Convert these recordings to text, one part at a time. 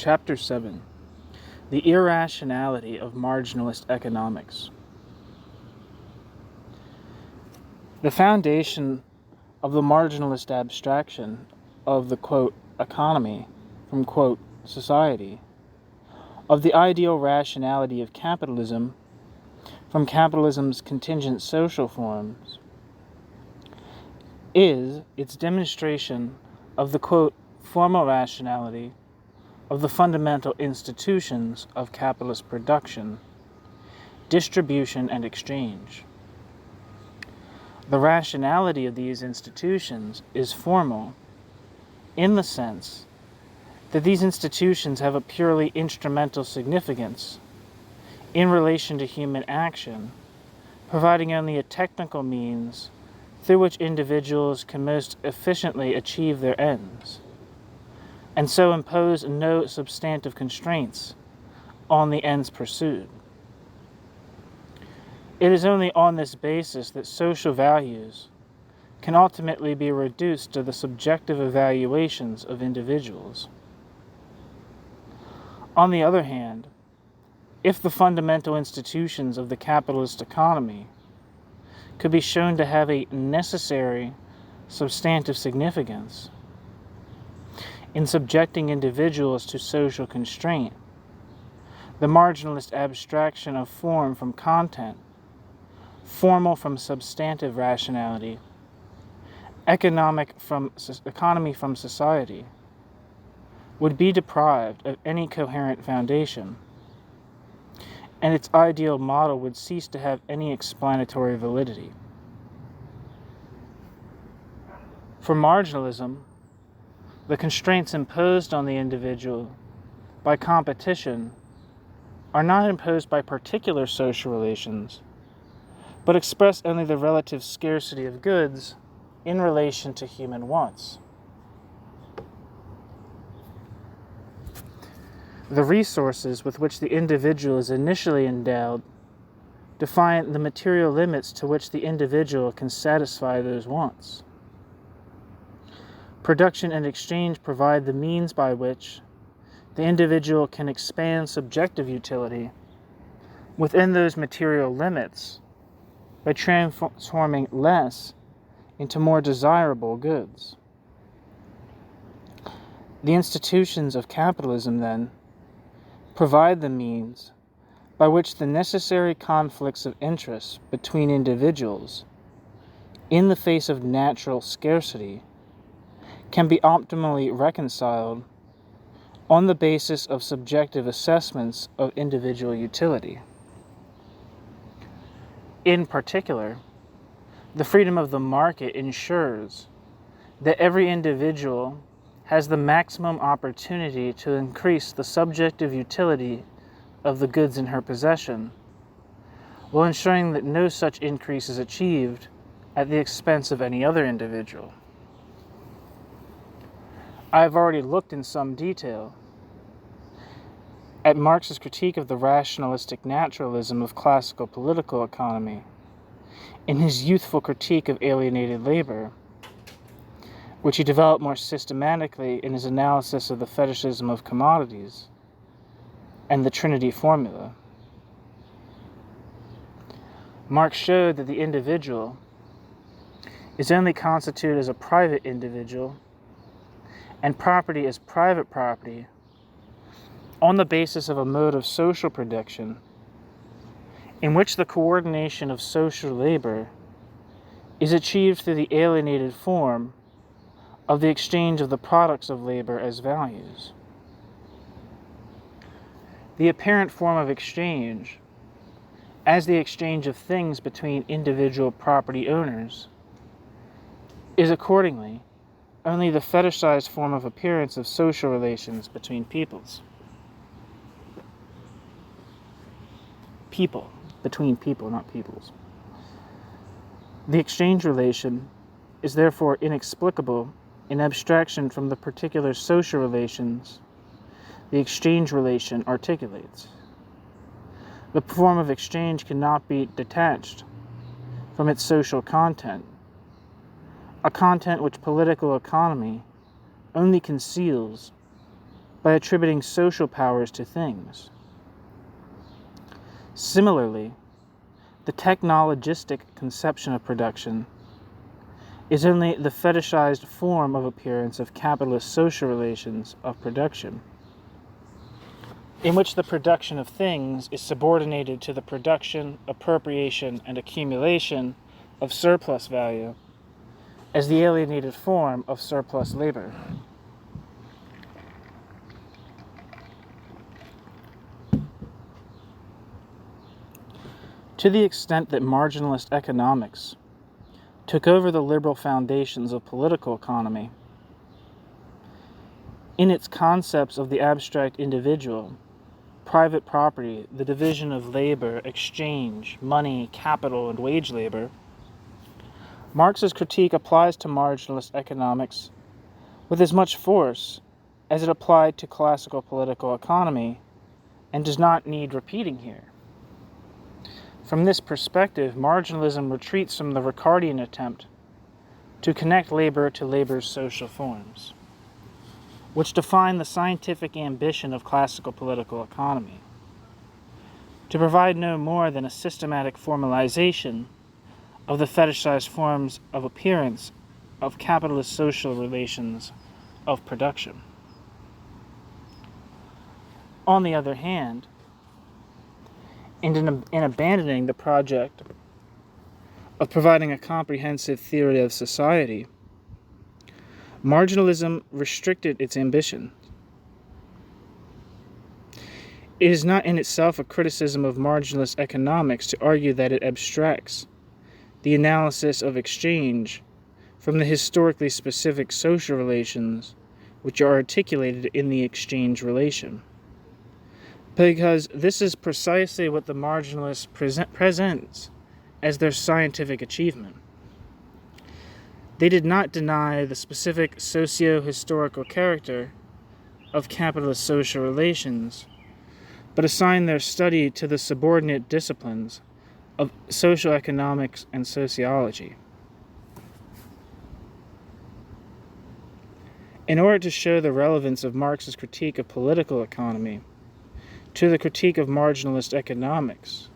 Chapter 7. The Irrationality of Marginalist Economics. The foundation of the marginalist abstraction of the, quote, economy from, quote, society, of the ideal rationality of capitalism from capitalism's contingent social forms, is its demonstration of the, quote, formal rationality of the fundamental institutions of capitalist production, distribution, and exchange. The rationality of these institutions is formal in the sense that these institutions have a purely instrumental significance in relation to human action, providing only a technical means through which individuals can most efficiently achieve their ends, and so impose no substantive constraints on the ends pursued. It is only on this basis that social values can ultimately be reduced to the subjective evaluations of individuals. On the other hand, if the fundamental institutions of the capitalist economy could be shown to have a necessary substantive significance in subjecting individuals to social constraint, the marginalist abstraction of form from content, formal from substantive rationality, economy from society, would be deprived of any coherent foundation, and its ideal model would cease to have any explanatory validity. For marginalism, the constraints imposed on the individual by competition are not imposed by particular social relations, but express only the relative scarcity of goods in relation to human wants. The resources with which the individual is initially endowed define the material limits to which the individual can satisfy those wants. Production and exchange provide the means by which the individual can expand subjective utility within those material limits by transforming less into more desirable goods. The institutions of capitalism, then, provide the means by which the necessary conflicts of interest between individuals in the face of natural scarcity can be optimally reconciled on the basis of subjective assessments of individual utility. In particular, the freedom of the market ensures that every individual has the maximum opportunity to increase the subjective utility of the goods in her possession, while ensuring that no such increase is achieved at the expense of any other individual. I have already looked in some detail at Marx's critique of the rationalistic naturalism of classical political economy in his youthful critique of alienated labor, which he developed more systematically in his analysis of the fetishism of commodities and the Trinity formula. Marx showed that the individual is only constituted as a private individual and property as private property on the basis of a mode of social production in which the coordination of social labor is achieved through the alienated form of the exchange of the products of labor as values. The apparent form of exchange, as the exchange of things between individual property owners, is accordingly only the fetishized form of appearance of social relations between peoples. Between people, not peoples. The exchange relation is therefore inexplicable in abstraction from the particular social relations the exchange relation articulates. The form of exchange cannot be detached from its social content, a content which political economy only conceals by attributing social powers to things. Similarly, the technologistic conception of production is only the fetishized form of appearance of capitalist social relations of production, in which the production of things is subordinated to the production, appropriation, and accumulation of surplus value as the alienated form of surplus labor. To the extent that marginalist economics took over the liberal foundations of political economy, in its concepts of the abstract individual, private property, the division of labor, exchange, money, capital, and wage labor, Marx's critique applies to marginalist economics with as much force as it applied to classical political economy, and does not need repeating here. From this perspective, marginalism retreats from the Ricardian attempt to connect labor to labor's social forms, which define the scientific ambition of classical political economy, to provide no more than a systematic formalization of the fetishized forms of appearance of capitalist social relations of production. On the other hand, in abandoning the project of providing a comprehensive theory of society, marginalism restricted its ambition. It is not in itself a criticism of marginalist economics to argue that it abstracts the analysis of exchange from the historically specific social relations which are articulated in the exchange relation, because this is precisely what the marginalist presents as their scientific achievement. They did not deny the specific socio-historical character of capitalist social relations, but assigned their study to the subordinate disciplines of social economics and sociology. In order to show the relevance of Marx's critique of political economy to the critique of marginalist economics,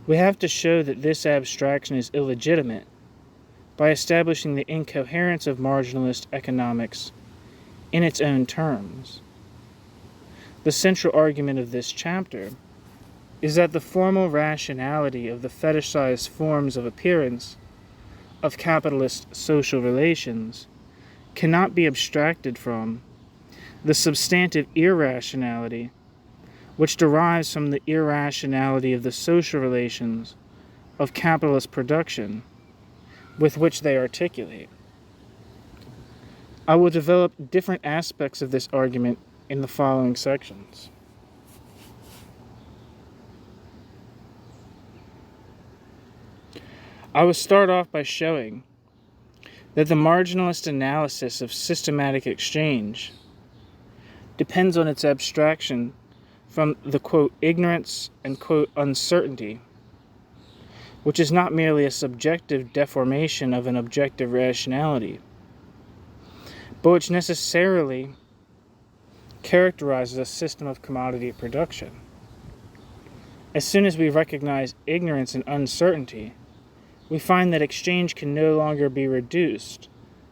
we have to show that this abstraction is illegitimate by establishing the incoherence of marginalist economics in its own terms. The central argument of this chapter is that the formal rationality of the fetishized forms of appearance of capitalist social relations cannot be abstracted from the substantive irrationality which derives from the irrationality of the social relations of capitalist production with which they articulate. I will develop different aspects of this argument in the following sections. I will start off by showing that the marginalist analysis of systematic exchange depends on its abstraction from the, quote, ignorance and, quote, uncertainty, which is not merely a subjective deformation of an objective rationality, but which necessarily characterizes a system of commodity production. As soon as we recognize ignorance and uncertainty, we find that exchange can no longer be reduced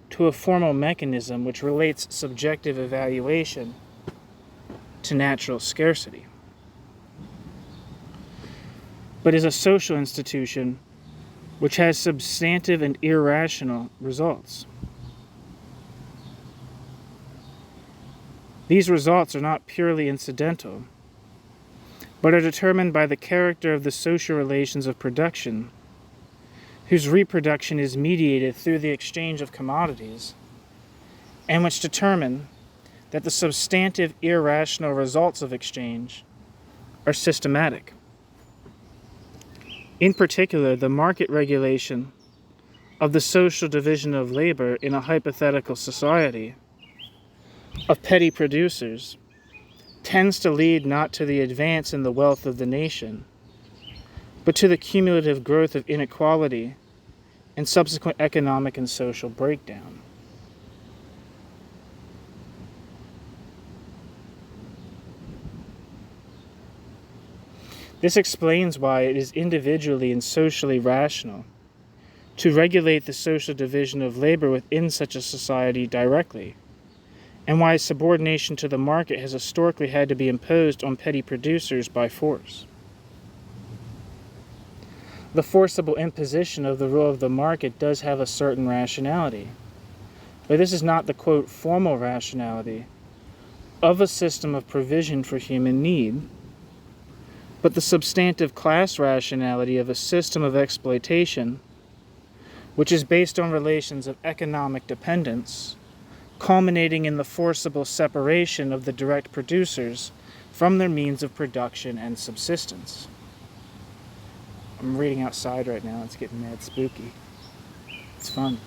to a formal mechanism which relates subjective evaluation to natural scarcity, but is a social institution which has substantive and irrational results. These results are not purely incidental, but are determined by the character of the social relations of production, whose reproduction is mediated through the exchange of commodities, and which determine that the substantive irrational results of exchange are systematic. In particular, the market regulation of the social division of labor in a hypothetical society of petty producers tends to lead not to the advance in the wealth of the nation, but to the cumulative growth of inequality and subsequent economic and social breakdown. This explains why it is individually and socially rational to regulate the social division of labor within such a society directly, and why subordination to the market has historically had to be imposed on petty producers by force. The forcible imposition of the rule of the market does have a certain rationality, but this is not the, quote, formal rationality of a system of provision for human need, but the substantive class rationality of a system of exploitation, which is based on relations of economic dependence, culminating in the forcible separation of the direct producers from their means of production and subsistence. I'm reading outside right now. It's getting mad spooky. It's fun.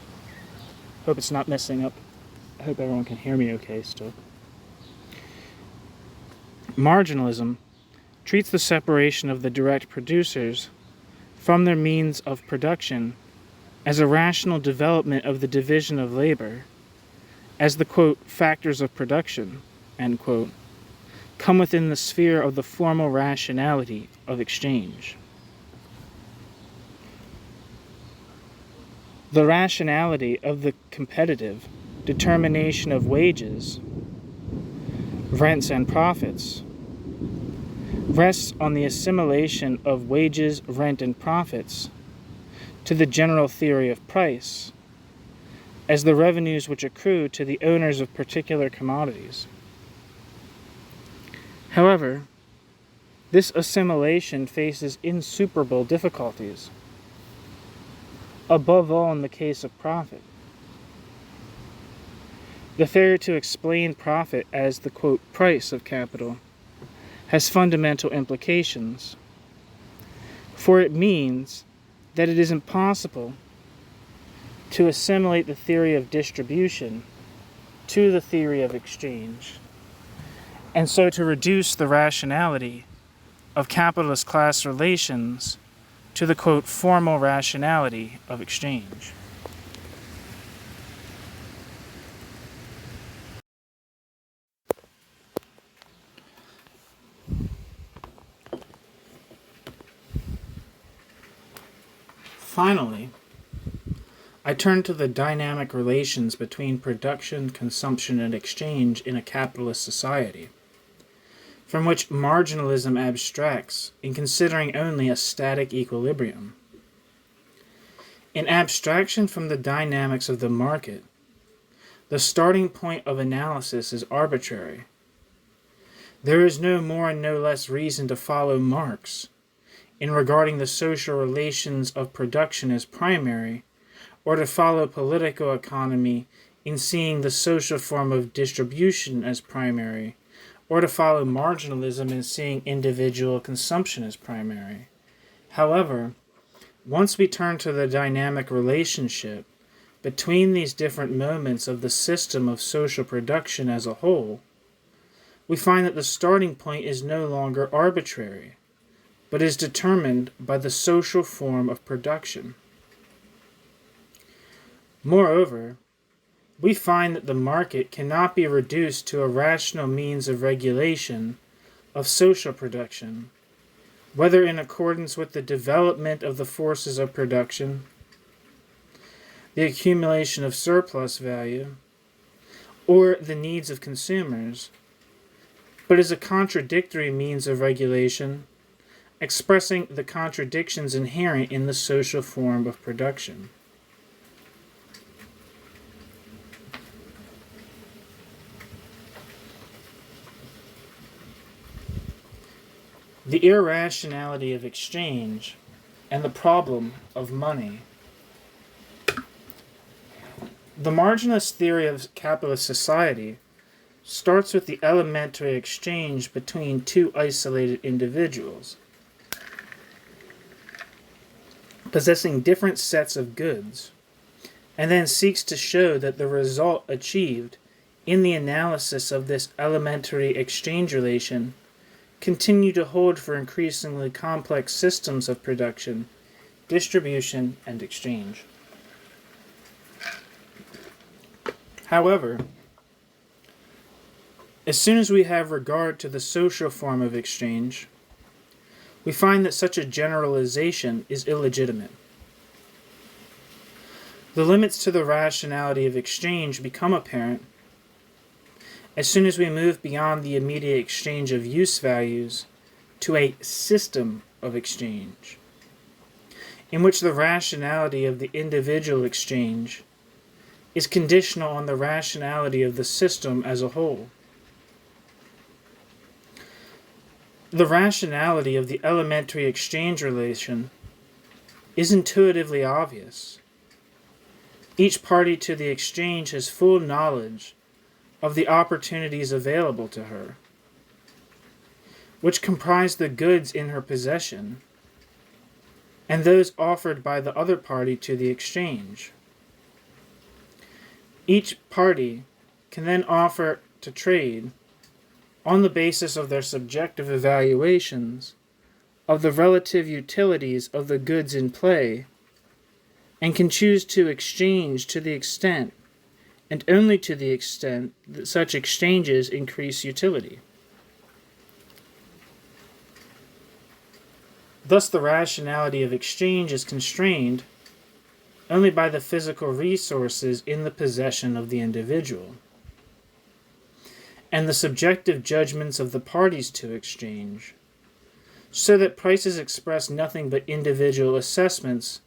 Hope it's not messing up. I hope everyone can hear me okay still. Marginalism treats the separation of the direct producers from their means of production as a rational development of the division of labor, as the, quote, factors of production, end quote, come within the sphere of the formal rationality of exchange. The rationality of the competitive determination of wages, rents, and profits rests on the assimilation of wages, rent, and profits to the general theory of price as the revenues which accrue to the owners of particular commodities. However, this assimilation faces insuperable difficulties, above all in the case of profit. The failure to explain profit as the, quote, price of capital has fundamental implications, for it means that it is impossible to assimilate the theory of distribution to the theory of exchange, and so to reduce the rationality of capitalist class relations to the, quote, formal rationality of exchange. Finally, I turn to the dynamic relations between production, consumption, and exchange in a capitalist society, from which marginalism abstracts in considering only a static equilibrium. In abstraction from the dynamics of the market, the starting point of analysis is arbitrary. There is no more and no less reason to follow Marx in regarding the social relations of production as primary, or to follow political economy in seeing the social form of distribution as primary, or to follow marginalism in seeing individual consumption as primary. However, once we turn to the dynamic relationship between these different moments of the system of social production as a whole, we find that the starting point is no longer arbitrary, but is determined by the social form of production. Moreover, we find that the market cannot be reduced to a rational means of regulation of social production, whether in accordance with the development of the forces of production, the accumulation of surplus value, or the needs of consumers, but as a contradictory means of regulation, expressing the contradictions inherent in the social form of production. The irrationality of exchange and the problem of money. The marginalist theory of capitalist society starts with the elementary exchange between two isolated individuals, possessing different sets of goods, and then seeks to show that the result achieved in the analysis of this elementary exchange relation continue to hold for increasingly complex systems of production, distribution, and exchange. However, as soon as we have regard to the social form of exchange, we find that such a generalization is illegitimate. The limits to the rationality of exchange become apparent as soon as we move beyond the immediate exchange of use values to a system of exchange, in which the rationality of the individual exchange is conditional on the rationality of the system as a whole. The rationality of the elementary exchange relation is intuitively obvious. Each party to the exchange has full knowledge of the opportunities available to her, which comprise the goods in her possession and those offered by the other party to the exchange. Each party can then offer to trade on the basis of their subjective evaluations of the relative utilities of the goods in play, and can choose to exchange to the extent, and only to the extent, that such exchanges increase utility. Thus, the rationality of exchange is constrained only by the physical resources in the possession of the individual, and the subjective judgments of the parties to exchange, so that prices express nothing but individual assessments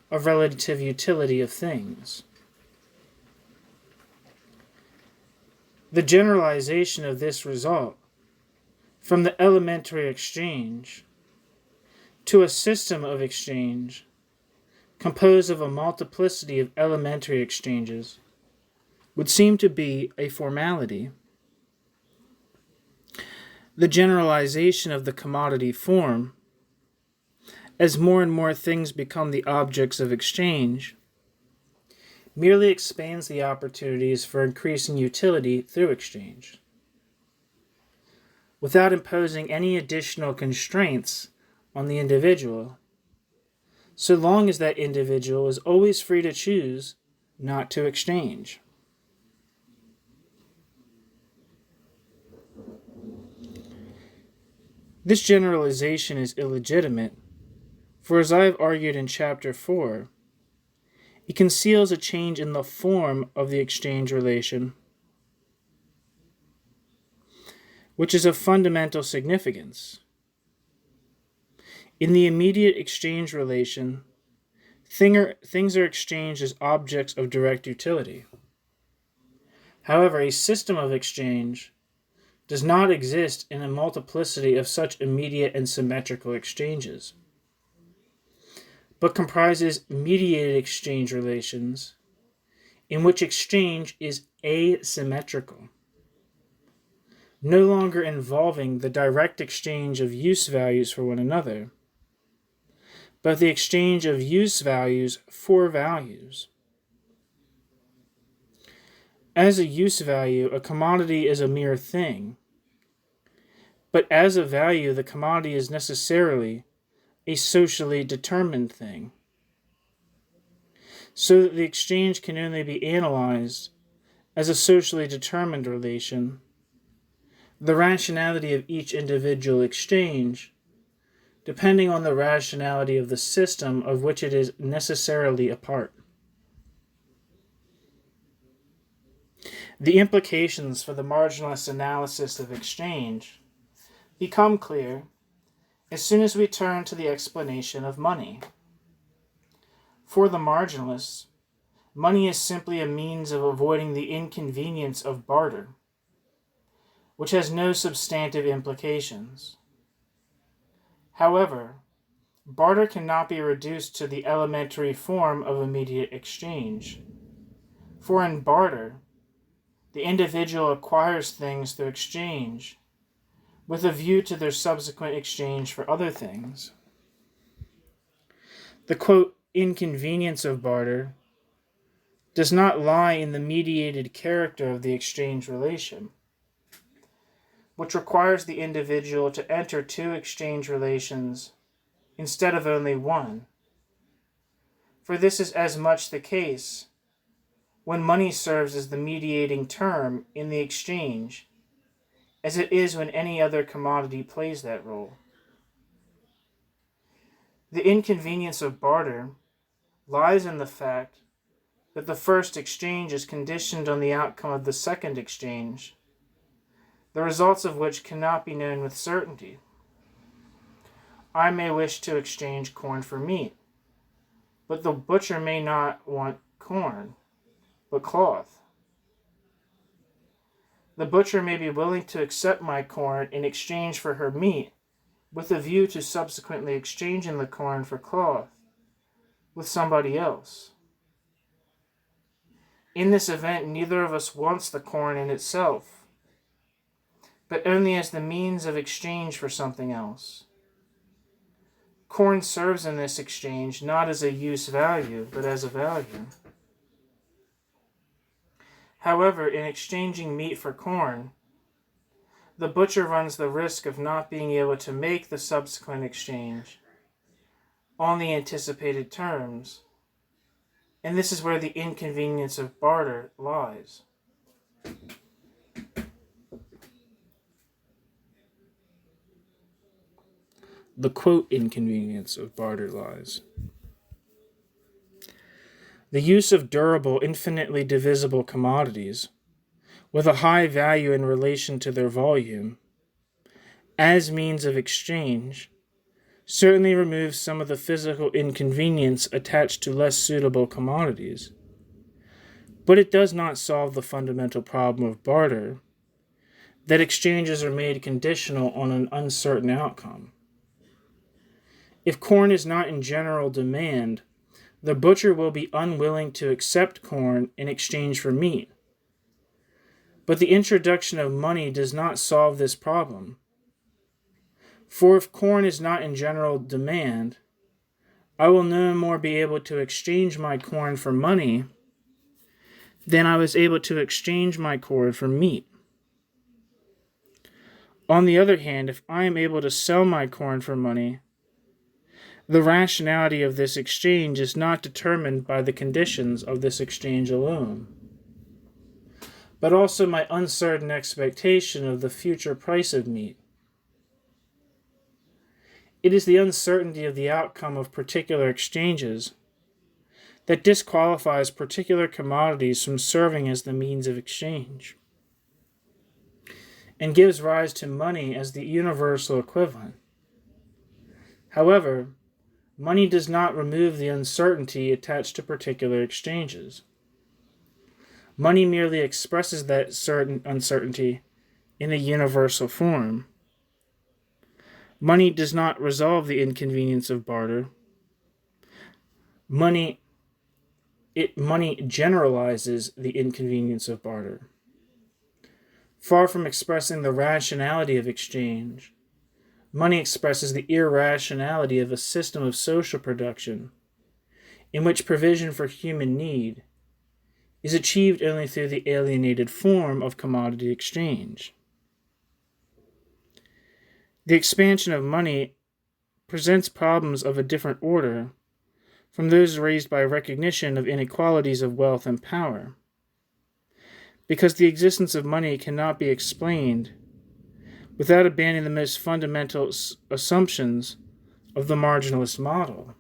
of relative utility of things. The generalization of this result from the elementary exchange to a system of exchange composed of a multiplicity of elementary exchanges would seem to be a formality. The generalization of the commodity form, as more and more things become the objects of exchange, merely expands the opportunities for increasing utility through exchange, without imposing any additional constraints on the individual, so long as that individual is always free to choose not to exchange. This generalization is illegitimate, for as I have argued in Chapter 4, it conceals a change in the form of the exchange relation, which is of fundamental significance. In the immediate exchange relation, things are exchanged as objects of direct utility. However, a system of exchange does not exist in a multiplicity of such immediate and symmetrical exchanges, but comprises mediated exchange relations in which exchange is asymmetrical, no longer involving the direct exchange of use values for one another, but the exchange of use values for values. As a use value, a commodity is a mere thing, but as a value, the commodity is necessarily a socially determined thing, so that the exchange can only be analyzed as a socially determined relation. The rationality of each individual exchange, depending on the rationality of the system of which it is necessarily a part. The implications for the marginalist analysis of exchange become clear as soon as we turn to the explanation of money. For the marginalists, money is simply a means of avoiding the inconvenience of barter, which has no substantive implications. However, barter cannot be reduced to the elementary form of immediate exchange, for in barter, the individual acquires things through exchange, with a view to their subsequent exchange for other things. The quote, inconvenience of barter does not lie in the mediated character of the exchange relation, which requires the individual to enter two exchange relations instead of only one. For this is as much the case when money serves as the mediating term in the exchange as it is when any other commodity plays that role. The inconvenience of barter lies in the fact that the first exchange is conditioned on the outcome of the second exchange, the results of which cannot be known with certainty. I may wish to exchange corn for meat, but the butcher may not want corn, but cloth. The butcher may be willing to accept my corn in exchange for her meat, with a view to subsequently exchanging the corn for cloth with somebody else. In this event, neither of us wants the corn in itself, but only as the means of exchange for something else. Corn serves in this exchange not as a use value, but as a value. However, in exchanging meat for corn, the butcher runs the risk of not being able to make the subsequent exchange on the anticipated terms, and this is where the inconvenience of barter lies. The quote inconvenience of barter lies. The use of durable, infinitely divisible commodities, with a high value in relation to their volume, as means of exchange, certainly removes some of the physical inconvenience attached to less suitable commodities. But it does not solve the fundamental problem of barter, that exchanges are made conditional on an uncertain outcome. If corn is not in general demand, the butcher will be unwilling to accept corn in exchange for meat. But the introduction of money does not solve this problem. For if corn is not in general demand, I will no more be able to exchange my corn for money than I was able to exchange my corn for meat. On the other hand, if I am able to sell my corn for money, the rationality of this exchange is not determined by the conditions of this exchange alone, but also my uncertain expectation of the future price of meat. It is the uncertainty of the outcome of particular exchanges that disqualifies particular commodities from serving as the means of exchange, and gives rise to money as the universal equivalent. However, money does not remove the uncertainty attached to particular exchanges. Money merely expresses that certain uncertainty in a universal form. Money does not resolve the inconvenience of barter. Money generalizes the inconvenience of barter. Far from expressing the rationality of exchange, money expresses the irrationality of a system of social production in which provision for human need is achieved only through the alienated form of commodity exchange. The expansion of money presents problems of a different order from those raised by recognition of inequalities of wealth and power, because the existence of money cannot be explained without abandoning the most fundamental assumptions of the marginalist model.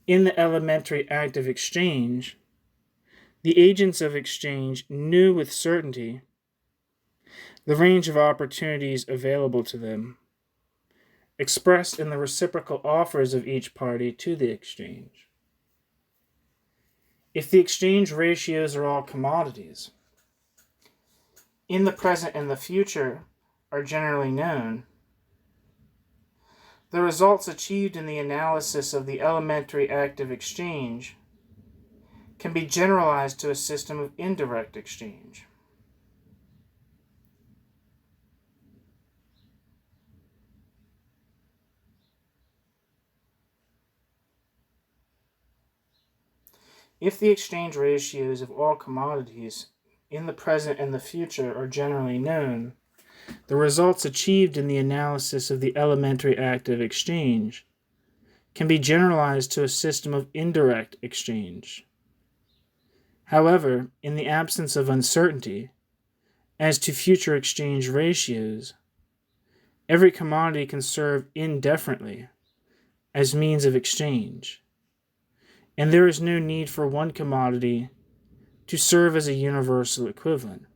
In the elementary act of exchange, the agents of exchange knew with certainty the range of opportunities available to them, expressed in the reciprocal offers of each party to the exchange. If the exchange ratios are all commodities, in the present and the future, are generally known, the results achieved in the analysis of the elementary act of exchange can be generalized to a system of indirect exchange. If the exchange ratios of all commodities in the present and the future are generally known, the results achieved in the analysis of the elementary act of exchange can be generalized to a system of indirect exchange. However, in the absence of uncertainty as to future exchange ratios, every commodity can serve indefinitely as means of exchange, and there is no need for one commodity to serve as a universal equivalent.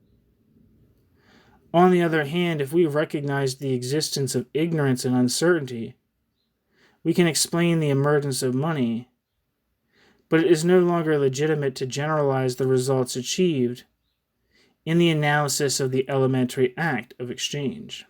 On the other hand, if we recognize the existence of ignorance and uncertainty, we can explain the emergence of money, but it is no longer legitimate to generalize the results achieved in the analysis of the elementary act of exchange.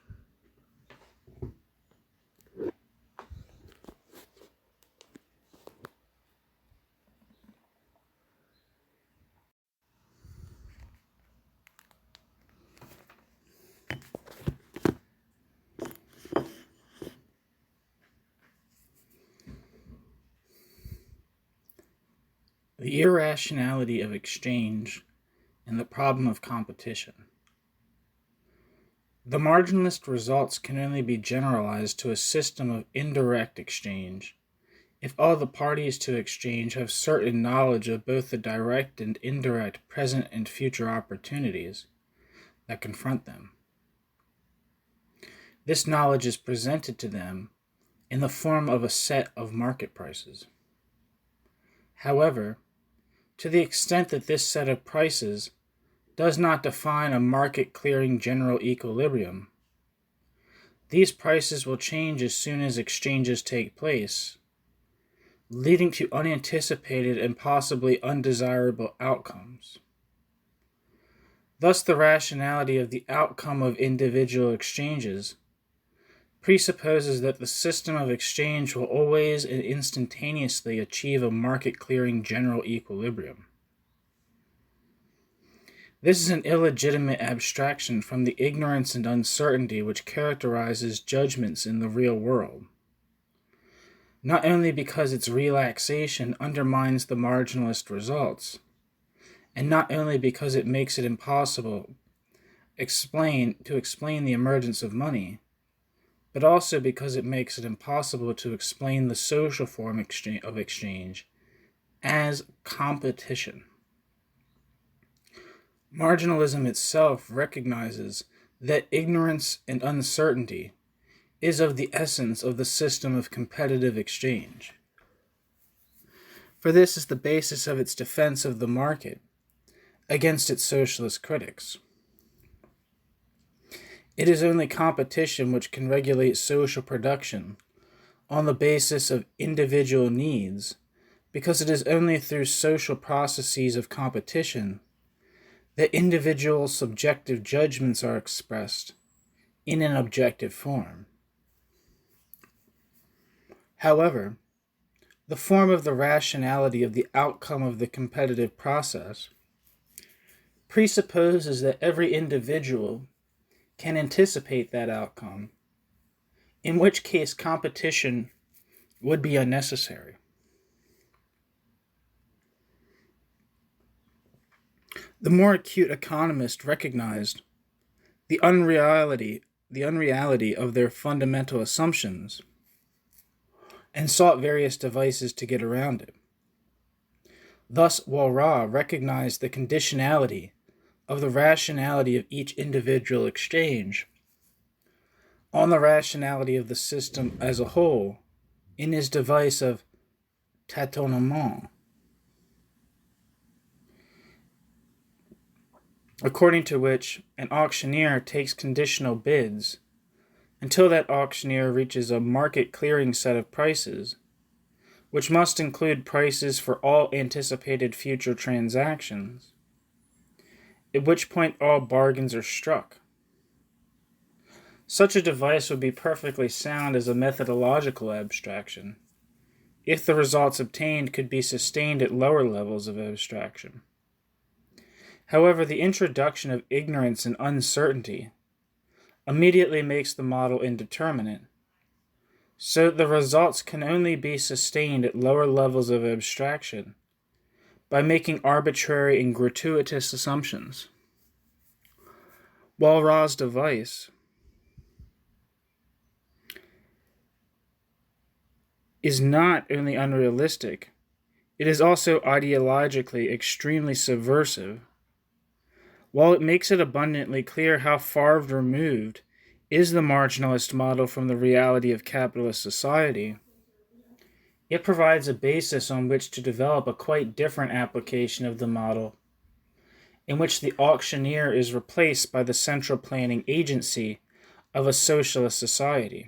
The irrationality of exchange and the problem of competition. The marginalist results can only be generalized to a system of indirect exchange if all the parties to exchange have certain knowledge of both the direct and indirect present and future opportunities that confront them. This knowledge is presented to them in the form of a set of market prices. However, to the extent that this set of prices does not define a market-clearing general equilibrium, these prices will change as soon as exchanges take place, leading to unanticipated and possibly undesirable outcomes. Thus, the rationality of the outcome of individual exchanges presupposes that the system of exchange will always and instantaneously achieve a market-clearing general equilibrium. This is an illegitimate abstraction from the ignorance and uncertainty which characterizes judgments in the real world, not only because its relaxation undermines the marginalist results, and not only because it makes it impossible to explain the emergence of money, but also because it makes it impossible to explain the social form of exchange as competition. Marginalism itself recognizes that ignorance and uncertainty is of the essence of the system of competitive exchange. For this is the basis of its defense of the market against its socialist critics. It is only competition which can regulate social production on the basis of individual needs, because it is only through social processes of competition that individual subjective judgments are expressed in an objective form. However, the form of the rationality of the outcome of the competitive process presupposes that every individual can anticipate that outcome, in which case competition would be unnecessary. The more acute economist recognized the unreality of their fundamental assumptions and sought various devices to get around it. Thus, Walras recognized the conditionality of the rationality of each individual exchange on the rationality of the system as a whole in his device of tâtonnement, according to which an auctioneer takes conditional bids until that auctioneer reaches a market-clearing set of prices, which must include prices for all anticipated future transactions, at which point all bargains are struck. Such a device would be perfectly sound as a methodological abstraction, if the results obtained could be sustained at lower levels of abstraction. However, the introduction of ignorance and uncertainty immediately makes the model indeterminate, so the results can only be sustained at lower levels of abstraction by making arbitrary and gratuitous assumptions. Walras' device is not only unrealistic, it is also ideologically extremely subversive. While it makes it abundantly clear how far removed is the marginalist model from the reality of capitalist society, it provides a basis on which to develop a quite different application of the model, in which the auctioneer is replaced by the central planning agency of a socialist society.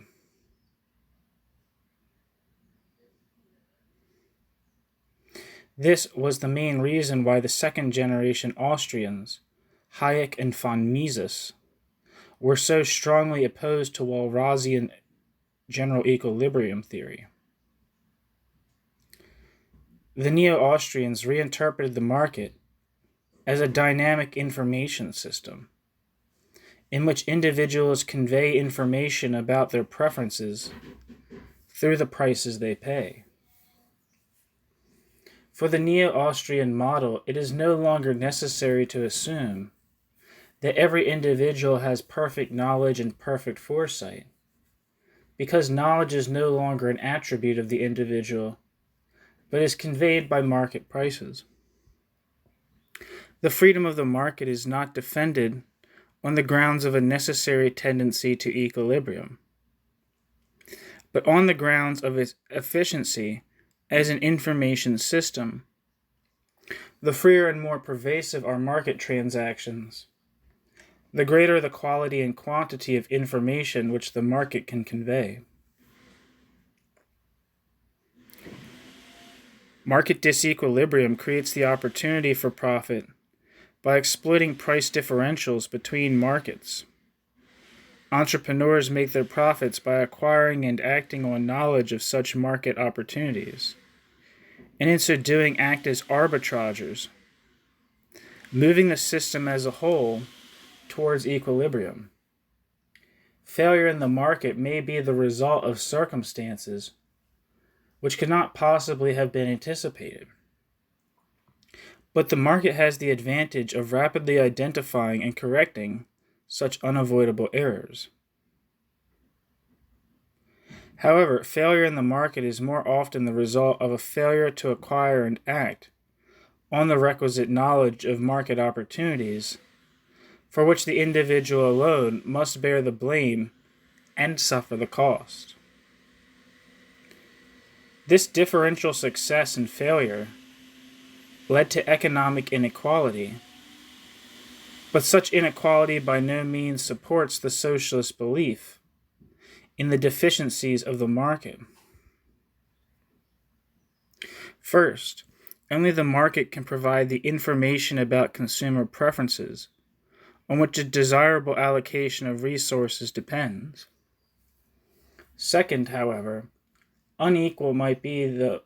This was the main reason why the second-generation Austrians, Hayek and von Mises, were so strongly opposed to Walrasian general equilibrium theory. The Neo-Austrians reinterpreted the market as a dynamic information system, in which individuals convey information about their preferences through the prices they pay. For the Neo-Austrian model, it is no longer necessary to assume that every individual has perfect knowledge and perfect foresight, because knowledge is no longer an attribute of the individual, but is conveyed by market prices. The freedom of the market is not defended on the grounds of a necessary tendency to equilibrium, but on the grounds of its efficiency as an information system. The freer and more pervasive are market transactions, the greater the quality and quantity of information which the market can convey. Market disequilibrium creates the opportunity for profit by exploiting price differentials between markets. Entrepreneurs make their profits by acquiring and acting on knowledge of such market opportunities, and in so doing act as arbitragers, moving the system as a whole towards equilibrium. Failure in the market may be the result of circumstances which could not possibly have been anticipated. But the market has the advantage of rapidly identifying and correcting such unavoidable errors. However, failure in the market is more often the result of a failure to acquire and act on the requisite knowledge of market opportunities, for which the individual alone must bear the blame and suffer the cost. This differential success and failure led to economic inequality, but such inequality by no means supports the socialist belief in the deficiencies of the market. First, only the market can provide the information about consumer preferences on which a desirable allocation of resources depends. Second, however, unequal might be the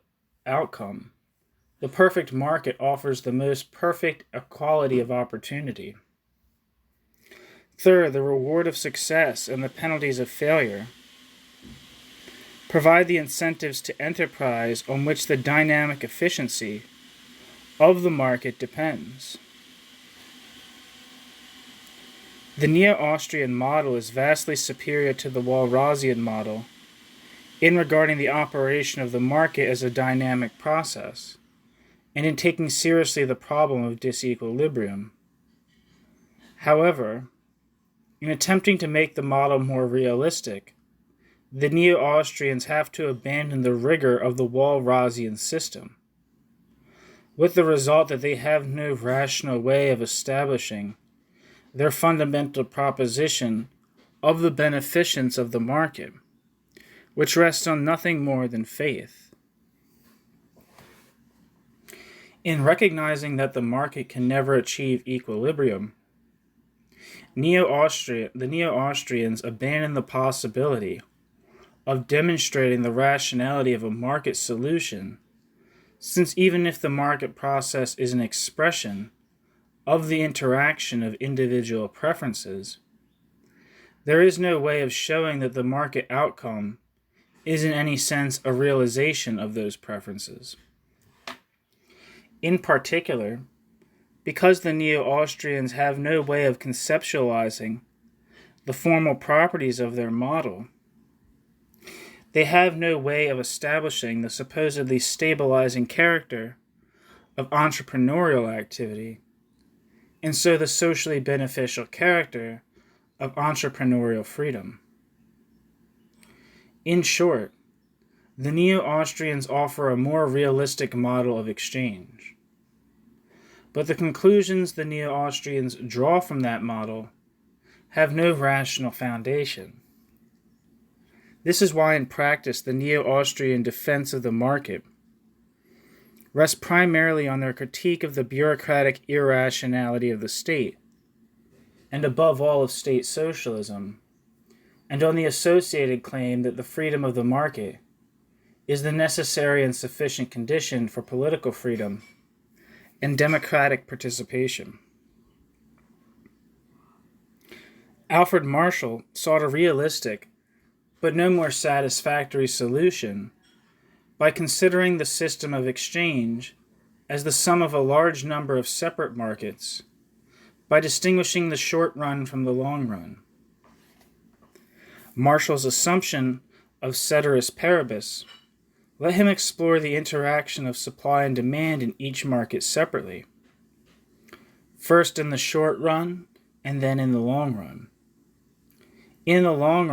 outcome. The perfect market offers the most perfect equality of opportunity. Third, the reward of success and the penalties of failure provide the incentives to enterprise on which the dynamic efficiency of the market depends. The Neo-Austrian model is vastly superior to the Walrasian model in regarding the operation of the market as a dynamic process, and in taking seriously the problem of disequilibrium. However, in attempting to make the model more realistic, the Neo-Austrians have to abandon the rigor of the Walrasian system, with the result that they have no rational way of establishing their fundamental proposition of the beneficence of the market, which rests on nothing more than faith. In recognizing that the market can never achieve equilibrium, the Neo-Austrians abandon the possibility of demonstrating the rationality of a market solution, since even if the market process is an expression of the interaction of individual preferences, there is no way of showing that the market outcome is in any sense a realization of those preferences. In particular, because the Neo-Austrians have no way of conceptualizing the formal properties of their model, they have no way of establishing the supposedly stabilizing character of entrepreneurial activity, and so the socially beneficial character of entrepreneurial freedom. In short, the Neo-Austrians offer a more realistic model of exchange. But the conclusions the Neo-Austrians draw from that model have no rational foundation. This is why in practice the Neo-Austrian defense of the market rests primarily on their critique of the bureaucratic irrationality of the state, and above all of state socialism, and on the associated claim that the freedom of the market is the necessary and sufficient condition for political freedom and democratic participation. Alfred Marshall sought a realistic, but no more satisfactory solution by considering the system of exchange as the sum of a large number of separate markets, by distinguishing the short run from the long run. Marshall's assumption of ceteris paribus let him explore the interaction of supply and demand in each market separately, first in the short run and then in the long run. In the long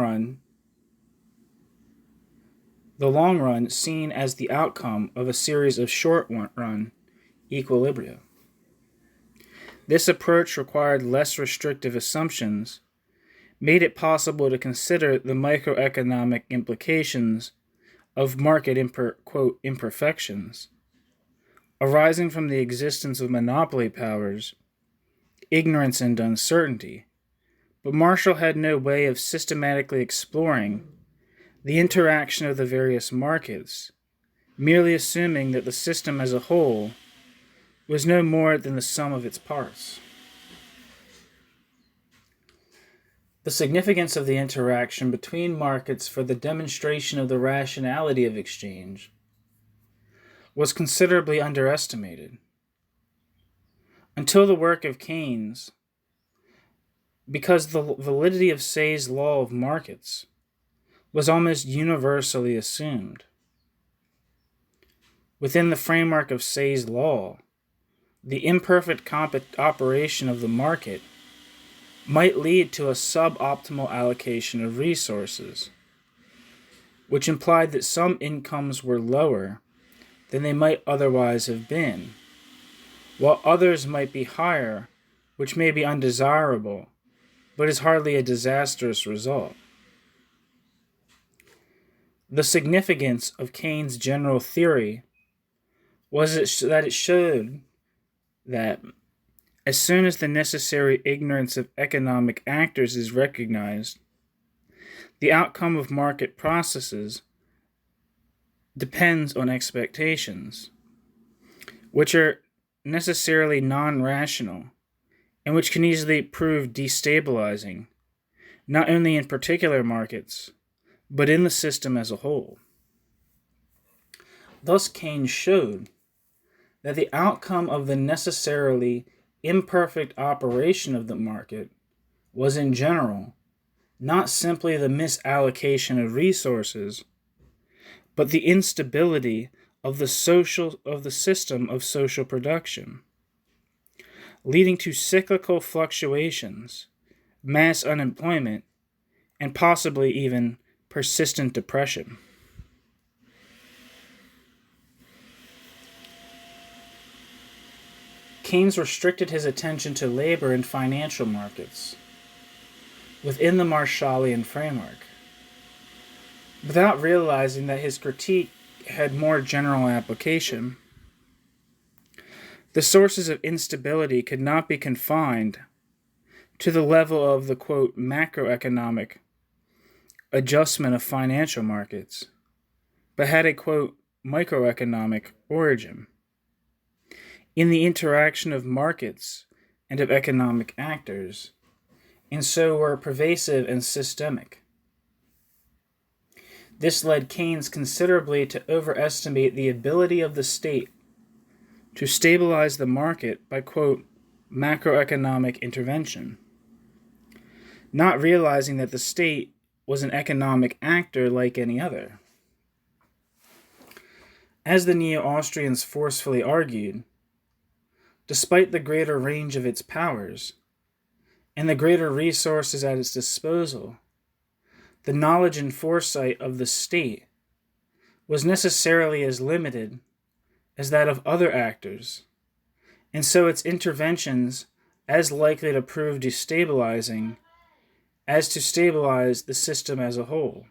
run seen as the outcome of a series of short-run equilibria. This approach required less restrictive assumptions, made it possible to consider the microeconomic implications of market imperfections, arising from the existence of monopoly powers, ignorance, and uncertainty. But Marshall had no way of systematically exploring the interaction of the various markets, merely assuming that the system as a whole was no more than the sum of its parts. The significance of the interaction between markets for the demonstration of the rationality of exchange was considerably underestimated. Until the work of Keynes, because the validity of Say's law of markets was almost universally assumed. Within the framework of Say's law, the imperfect operation of the market might lead to a suboptimal allocation of resources, which implied that some incomes were lower than they might otherwise have been, while others might be higher, which may be undesirable, but is hardly a disastrous result. The significance of Keynes' general theory was that it showed that as soon as the necessary ignorance of economic actors is recognized, the outcome of market processes depends on expectations, which are necessarily non-rational and which can easily prove destabilizing, not only in particular markets, but in the system as a whole. Thus, Keynes showed that the outcome of the necessarily imperfect operation of the market was in general not simply the misallocation of resources, but the instability of the system of social production, leading to cyclical fluctuations, mass unemployment, and possibly even persistent depression. Keynes restricted his attention to labor and financial markets within the Marshallian framework, without realizing that his critique had more general application. The sources of instability could not be confined to the level of the, quote, macroeconomic adjustment of financial markets, but had a, quote, microeconomic origin in the interaction of markets and of economic actors, and so were pervasive and systemic. This led Keynes considerably to overestimate the ability of the state to stabilize the market by, quote, macroeconomic intervention, not realizing that the state was an economic actor like any other. As the Neo-Austrians forcefully argued, despite the greater range of its powers, and the greater resources at its disposal, the knowledge and foresight of the state was necessarily as limited as that of other actors, and so its interventions as likely to prove destabilizing as to stabilize the system as a whole.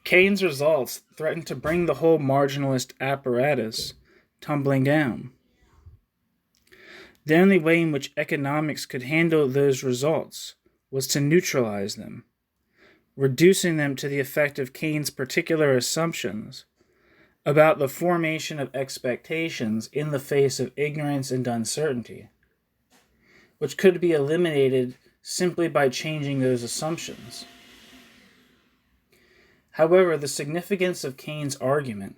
Keynes' results threatened to bring the whole marginalist apparatus tumbling down. The only way in which economics could handle those results was to neutralize them, reducing them to the effect of Keynes' particular assumptions about the formation of expectations in the face of ignorance and uncertainty, which could be eliminated simply by changing those assumptions. However, the significance of Keynes' argument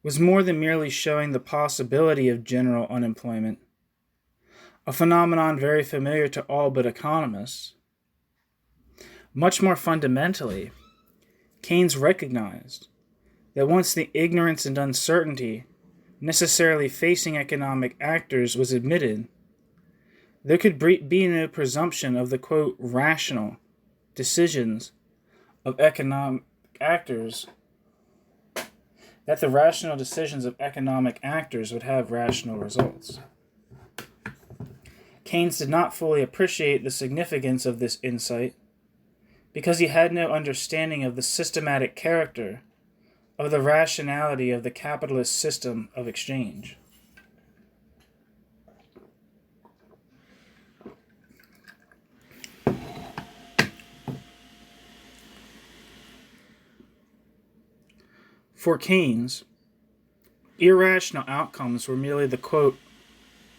was more than merely showing the possibility of general unemployment, a phenomenon very familiar to all but economists. Much more fundamentally, Keynes recognized that once the ignorance and uncertainty necessarily facing economic actors was admitted, there could be no presumption of the, quote, rational decisions of economic actors, that the rational decisions of economic actors would have rational results. Keynes did not fully appreciate the significance of this insight because he had no understanding of the systematic character of the rationality of the capitalist system of exchange. For Keynes, irrational outcomes were merely the, quote,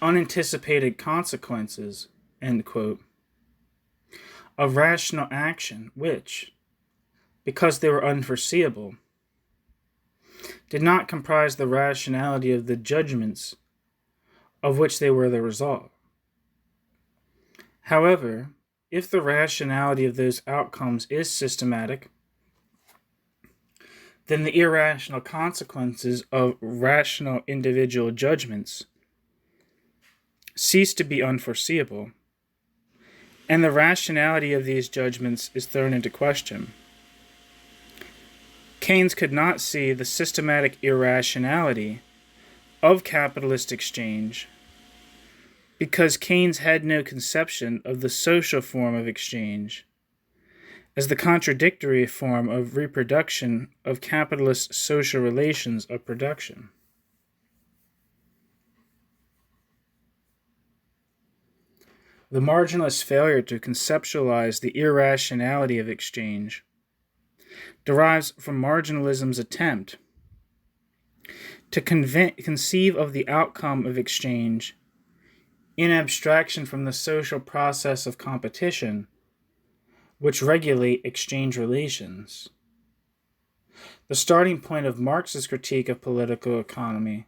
unanticipated consequences, end quote, of rational action which, because they were unforeseeable, did not comprise the rationality of the judgments of which they were the result. However, if the rationality of those outcomes is systematic, then the irrational consequences of rational individual judgments cease to be unforeseeable, and the rationality of these judgments is thrown into question. Keynes could not see the systematic irrationality of capitalist exchange because Keynes had no conception of the social form of exchange as the contradictory form of reproduction of capitalist social relations of production. The marginalist failure to conceptualize the irrationality of exchange derives from marginalism's attempt to conceive of the outcome of exchange in abstraction from the social process of competition which regulate exchange relations. The starting point of Marx's critique of political economy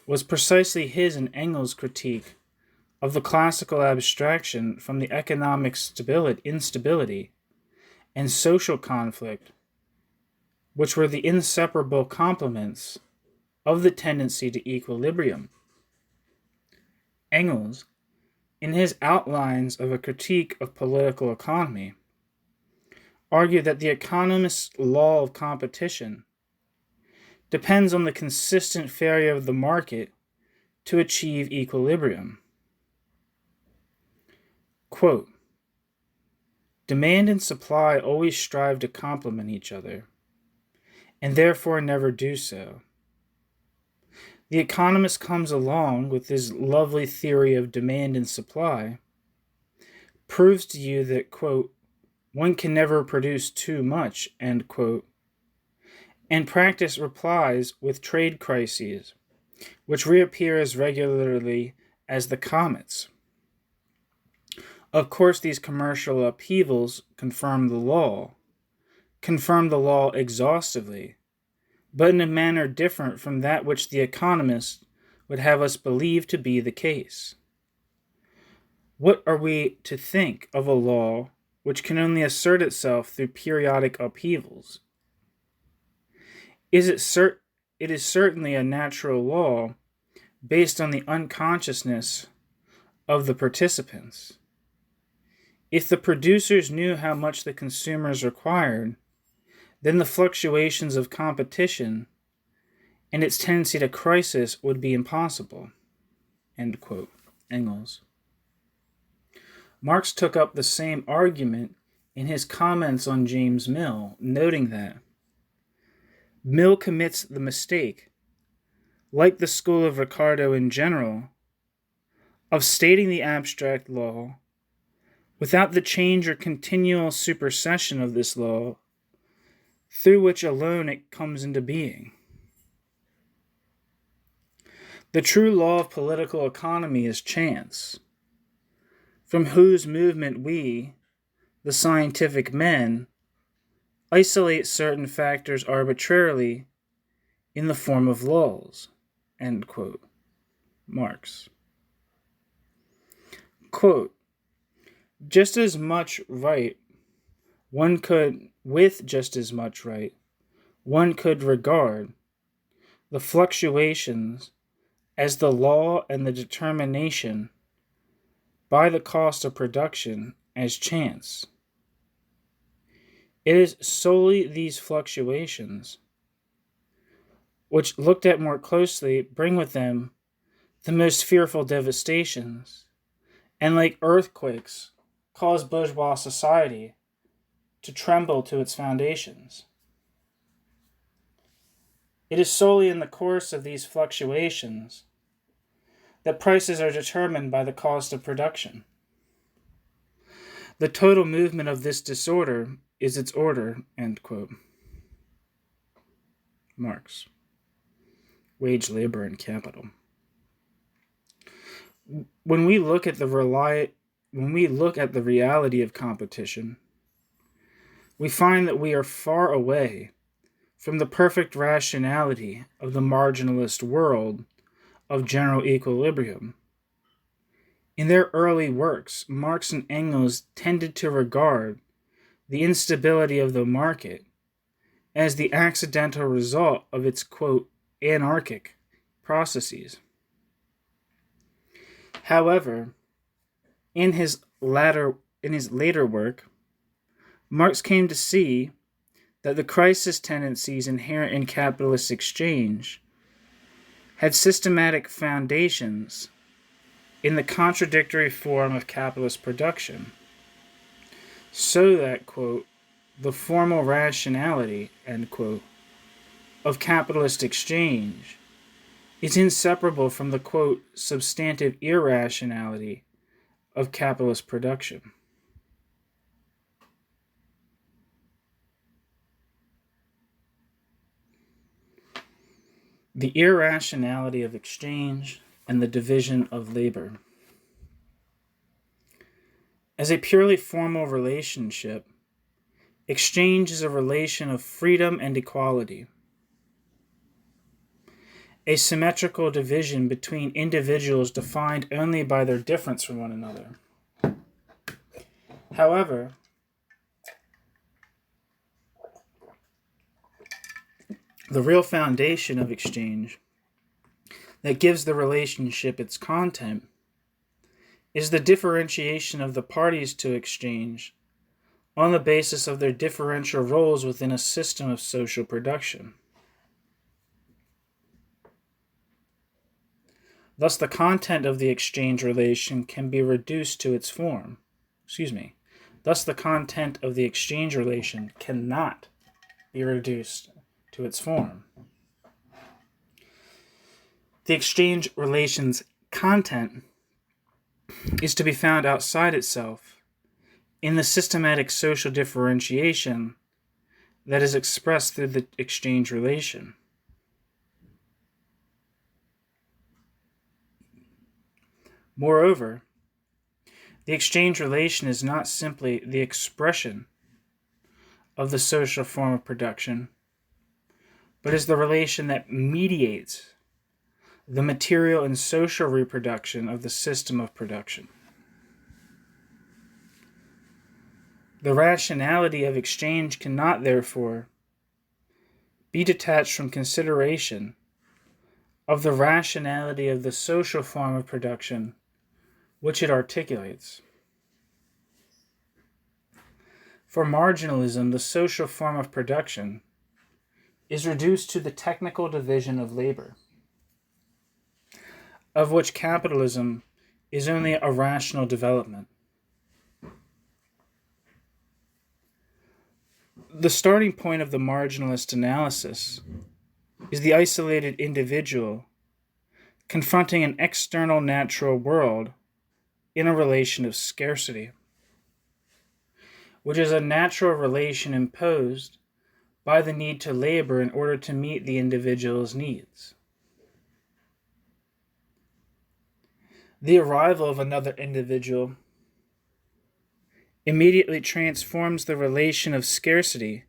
was precisely his and Engels' critique of the classical abstraction from the economic instability and social conflict, which were the inseparable complements of the tendency to equilibrium. Engels, in his Outlines of a Critique of Political Economy, argued that the economist's law of competition depends on the consistent failure of the market to achieve equilibrium. Quote, demand and supply always strive to complement each other, and therefore never do so. The economist comes along with his lovely theory of demand and supply, proves to you that, quote, one can never produce too much, end quote, and practice replies with trade crises, which reappear as regularly as the comets. Of course, these commercial upheavals confirm the law exhaustively, but in a manner different from that which the economist would have us believe to be the case. What are we to think of a law which can only assert itself through periodic upheavals? It is certainly a natural law based on the unconsciousness of the participants. If the producers knew how much the consumers required, then the fluctuations of competition and its tendency to crisis would be impossible. End quote. Engels. Marx took up the same argument in his comments on James Mill, noting that Mill commits the mistake, like the school of Ricardo in general, of stating the abstract law without the change or continual supersession of this law, through which alone it comes into being. The true law of political economy is chance, from whose movement we, the scientific men, isolate certain factors arbitrarily in the form of laws. End quote. Marx. Quote, with just as much right, one could regard the fluctuations as the law and the determination by the cost of production as chance. It is solely these fluctuations, which looked at more closely bring with them the most fearful devastations, and like earthquakes cause bourgeois society to tremble to its foundations. It is solely in the course of these fluctuations that prices are determined by the cost of production. The total movement of this disorder is its order. End quote. Marx. Wage, Labor, and Capital. When we look at the reality of competition, we find that we are far away from the perfect rationality of the marginalist world of general equilibrium. In their early works, Marx and Engels tended to regard the instability of the market as the accidental result of its, quote, anarchic processes. However, in his later work, Marx came to see that the crisis tendencies inherent in capitalist exchange had systematic foundations in the contradictory form of capitalist production, so that, quote, the formal rationality, end quote, of capitalist exchange is inseparable from the, quote, substantive irrationality of capitalist production. The irrationality of exchange and the division of labor. As a purely formal relationship, exchange is a relation of freedom and equality, a symmetrical division between individuals defined only by their difference from one another. However, the real foundation of exchange that gives the relationship its content is the differentiation of the parties to exchange on the basis of their differential roles within a system of social production. Thus, the content of the exchange relation can be reduced to its form. Thus, the content of the exchange relation cannot be reduced to its form. The exchange relation's content is to be found outside itself in the systematic social differentiation that is expressed through the exchange relation. Moreover, the exchange relation is not simply the expression of the social form of production, but is the relation that mediates the material and social reproduction of the system of production. The rationality of exchange cannot, therefore, be detached from consideration of the rationality of the social form of production which it articulates. For marginalism, the social form of production is reduced to the technical division of labor, of which capitalism is only a rational development. The starting point of the marginalist analysis is the isolated individual confronting an external natural world in a relation of scarcity, which is a natural relation imposed by the need to labor in order to meet the individual's needs. The arrival of another individual immediately transforms the relation of scarcity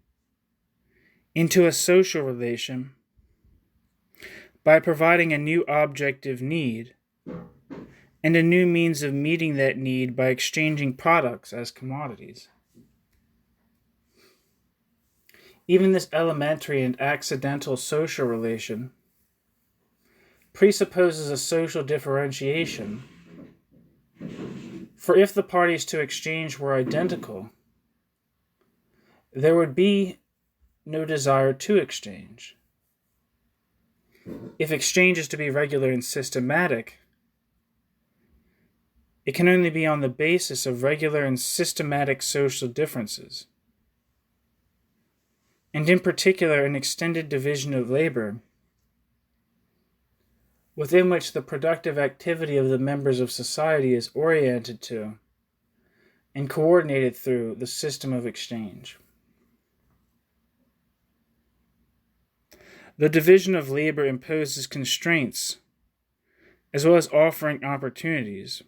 into a social relation by providing a new objective need and a new means of meeting that need by exchanging products as commodities. Even this elementary and accidental social relation presupposes a social differentiation, for if the parties to exchange were identical, there would be no desire to exchange. If exchange is to be regular and systematic, it can only be on the basis of regular and systematic social differences, and in particular an extended division of labor, within which the productive activity of the members of society is oriented to and coordinated through the system of exchange. The division of labor imposes constraints as well as offering opportunities.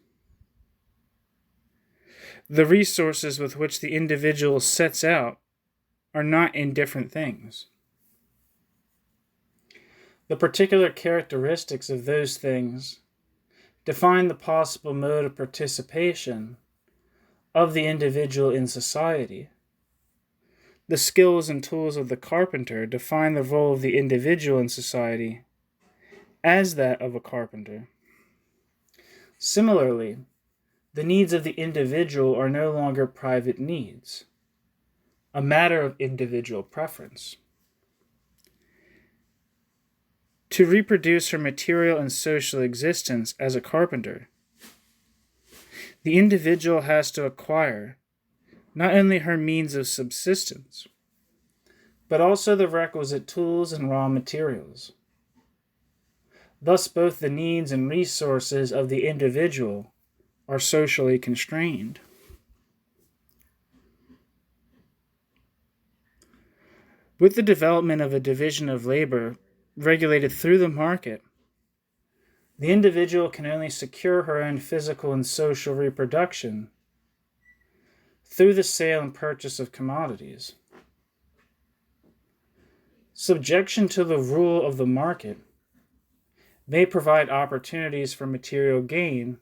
The resources with which the individual sets out are not indifferent things. The particular characteristics of those things define the possible mode of participation of the individual in society. The skills and tools of the carpenter define the role of the individual in society as that of a carpenter. Similarly, the needs of the individual are no longer private needs, a matter of individual preference. To reproduce her material and social existence as a carpenter, the individual has to acquire not only her means of subsistence, but also the requisite tools and raw materials. Thus, both the needs and resources of the individual are socially constrained. With the development of a division of labor regulated through the market, the individual can only secure her own physical and social reproduction through the sale and purchase of commodities. Subjection to the rule of the market may provide opportunities for material gain,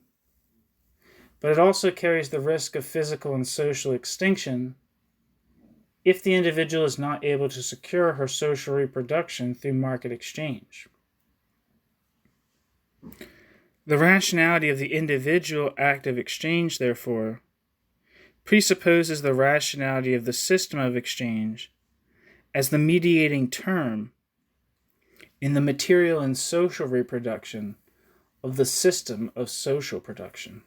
but it also carries the risk of physical and social extinction if the individual is not able to secure her social reproduction through market exchange. The rationality of the individual act of exchange, therefore, presupposes the rationality of the system of exchange as the mediating term in the material and social reproduction of the system of social production.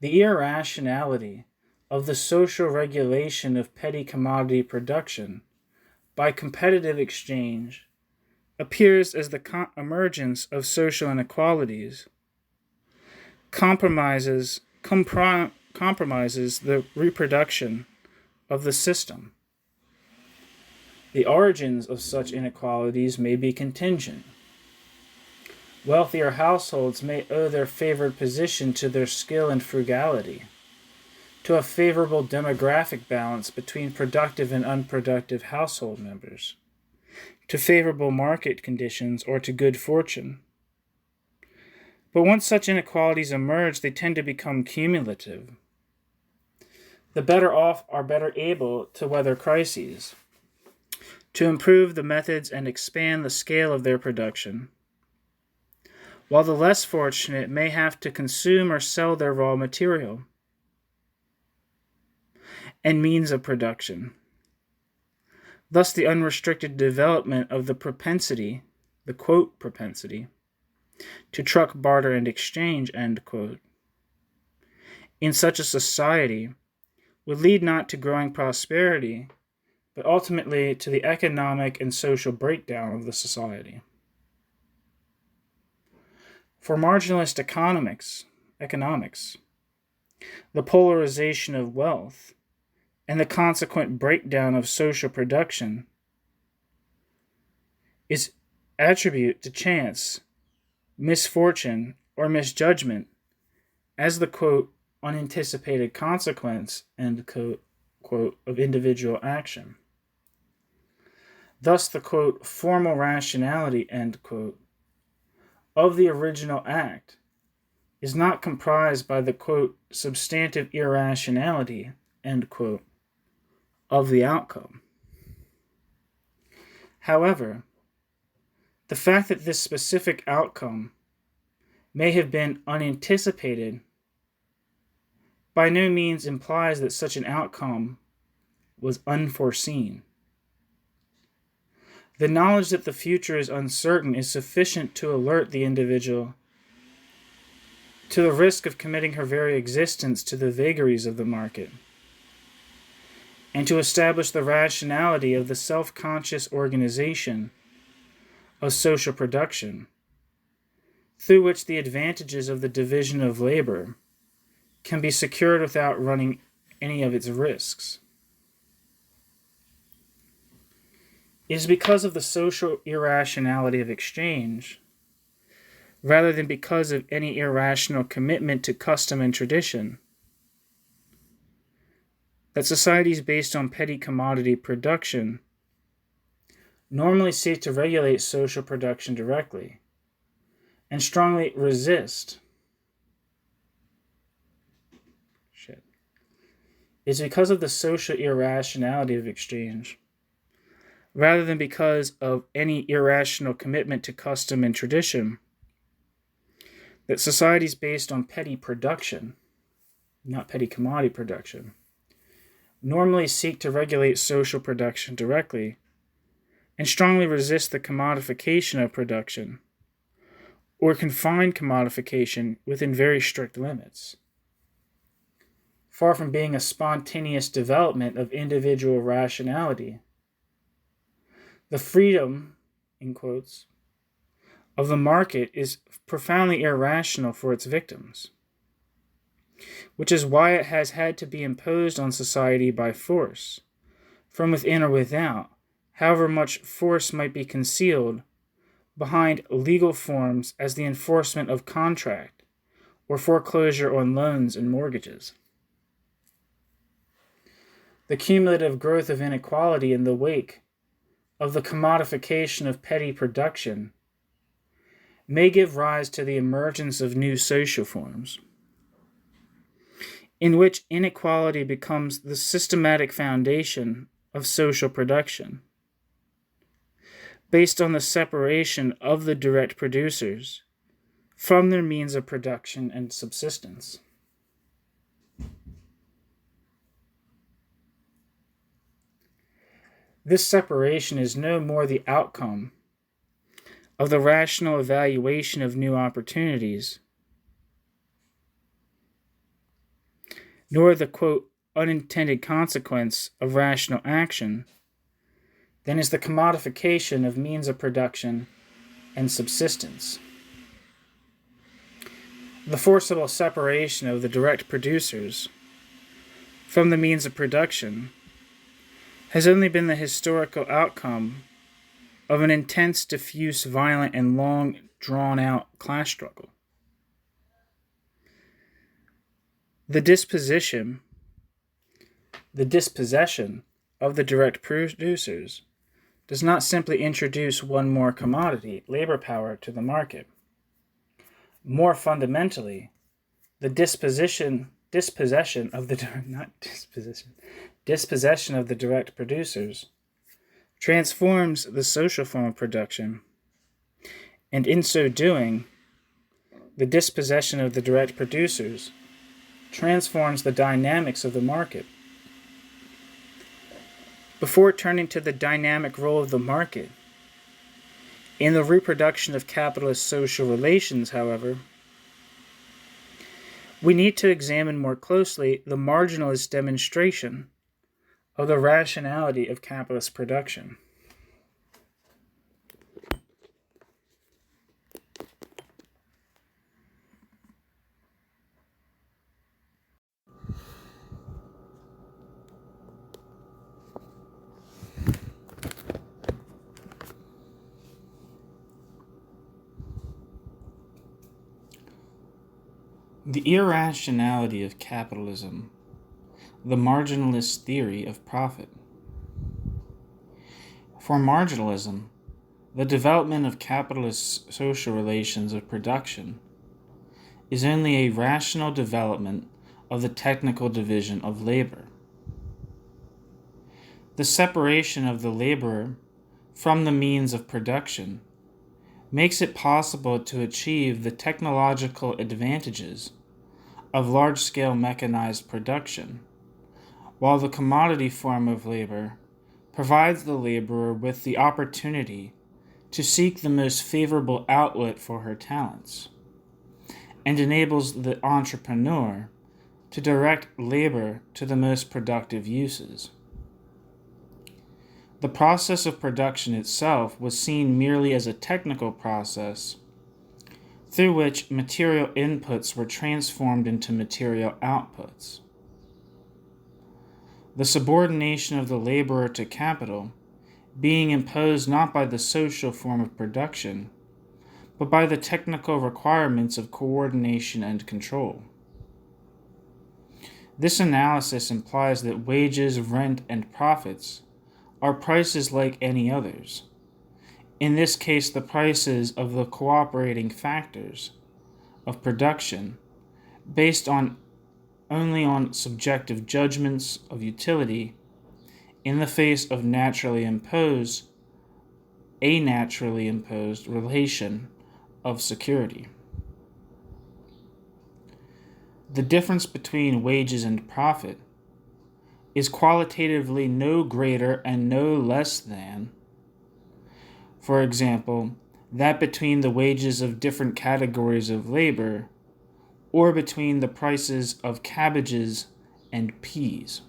The irrationality of the social regulation of petty commodity production by competitive exchange appears as the emergence of social inequalities compromises the reproduction of the system. The origins of such inequalities may be contingent. Wealthier households may owe their favored position to their skill and frugality, to a favorable demographic balance between productive and unproductive household members, to favorable market conditions, or to good fortune. But once such inequalities emerge, they tend to become cumulative. The better off are better able to weather crises, to improve the methods and expand the scale of their production, while the less fortunate may have to consume or sell their raw material and means of production. Thus, the unrestricted development of the propensity, the quote propensity, to truck, barter, and exchange, end quote, in such a society would lead not to growing prosperity, but ultimately to the economic and social breakdown of the society. For marginalist economics, the polarization of wealth and the consequent breakdown of social production is attribute to chance, misfortune, or misjudgment as the quote unanticipated consequence, end quote, of individual action. Thus the quote formal rationality, end quote, of the original act is not comprised by the quote substantive irrationality, end quote, of the outcome. However, the fact that this specific outcome may have been unanticipated by no means implies that such an outcome was unforeseen. The knowledge that the future is uncertain is sufficient to alert the individual to the risk of committing her very existence to the vagaries of the market, and to establish the rationality of the self-conscious organization of social production, through which the advantages of the division of labor can be secured without running any of its risks. It is because of the social irrationality of exchange, rather than because of any irrational commitment to custom and tradition, that societies based on petty commodity production normally seek to regulate social production directly and strongly resist. It's because of the social irrationality of exchange, rather than because of any irrational commitment to custom and tradition, that societies based on petty production, not petty commodity production, normally seek to regulate social production directly and strongly resist the commodification of production, or confine commodification within very strict limits. Far from being a spontaneous development of individual rationality, the freedom, in quotes, of the market is profoundly irrational for its victims, which is why it has had to be imposed on society by force, from within or without, however much force might be concealed behind legal forms as the enforcement of contract or foreclosure on loans and mortgages. The cumulative growth of inequality in the wake of the commodification of petty production may give rise to the emergence of new social forms, in which inequality becomes the systematic foundation of social production, based on the separation of the direct producers from their means of production and subsistence. This separation is no more the outcome of the rational evaluation of new opportunities, nor the, quote, unintended consequence of rational action, than is the commodification of means of production and subsistence. The forcible separation of the direct producers from the means of production has only been the historical outcome of an intense, diffuse, violent, and long drawn-out class struggle. The dispossession of the direct producers does not simply introduce one more commodity, labor power, to the market. More fundamentally, the dispossession of the direct producers transforms the social form of production, and in so doing, the dispossession of the direct producers transforms the dynamics of the market. Before turning to the dynamic role of the market in the reproduction of capitalist social relations, however, we need to examine more closely the marginalist demonstration of the rationality of capitalist production. The irrationality of capitalism, the marginalist theory of profit. For marginalism, the development of capitalist social relations of production is only a rational development of the technical division of labor. The separation of the laborer from the means of production makes it possible to achieve the technological advantages of large-scale mechanized production, while the commodity form of labor provides the laborer with the opportunity to seek the most favorable outlet for her talents, and enables the entrepreneur to direct labor to the most productive uses. The process of production itself was seen merely as a technical process through which material inputs were transformed into material outputs. The subordination of the laborer to capital being imposed not by the social form of production, but by the technical requirements of coordination and control. This analysis implies that wages, rent, and profits are prices like any others. In this case, the prices of the cooperating factors of production, based only on subjective judgments of utility in the face of a naturally imposed relation of security. The difference between wages and profit is qualitatively no greater and no less than, for example, that between the wages of different categories of labor, or between the prices of cabbages and peas.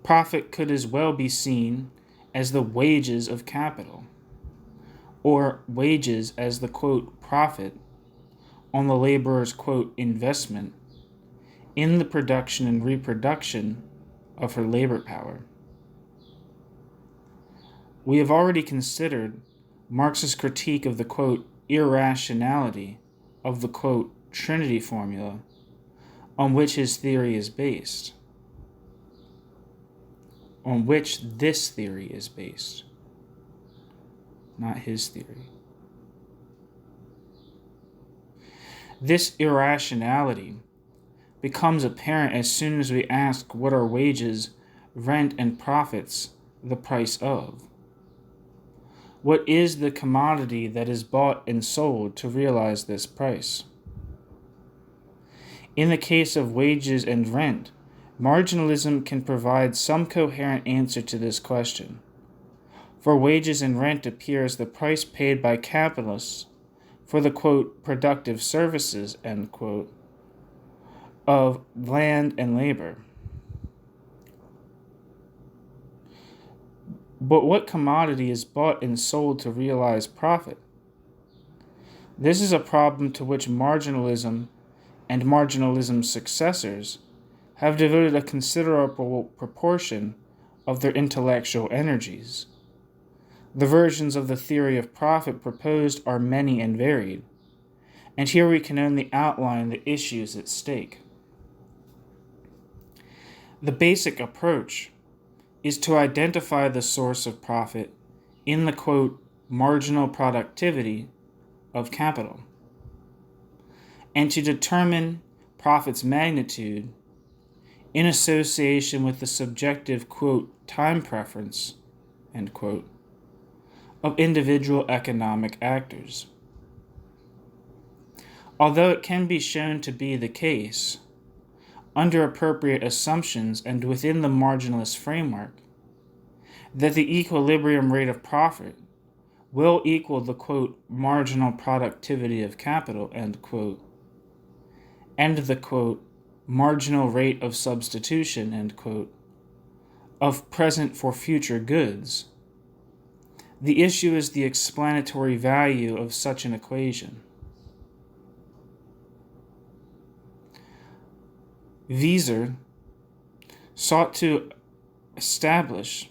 Profit could as well be seen as the wages of capital, or wages as the, quote, profit on the laborer's, quote, investment in the production and reproduction of her labor power. We have already considered Marx's critique of the, quote, irrationality of the, quote, Trinity formula on which his theory is based. On which this theory is based, not his theory. This irrationality becomes apparent as soon as we ask what are wages, rent, and profits the price of. What is the commodity that is bought and sold to realize this price? In the case of wages and rent, marginalism can provide some coherent answer to this question. For wages and rent appear as the price paid by capitalists for the, quote, productive services, end quote, of land and labor. But what commodity is bought and sold to realize profit? This is a problem to which marginalism and marginalism's successors have devoted a considerable proportion of their intellectual energies. The versions of the theory of profit proposed are many and varied, and here we can only outline the issues at stake. The basic approach is to identify the source of profit in the, quote, marginal productivity of capital, and to determine profit's magnitude in association with the subjective, quote, time preference, end quote, of individual economic actors. Although it can be shown to be the case, under appropriate assumptions and within the marginalist framework, that the equilibrium rate of profit will equal the, quote, marginal productivity of capital, end quote, and the, quote, marginal rate of substitution, end quote, of present for future goods. The issue is the explanatory value of such an equation. Wieser sought to establish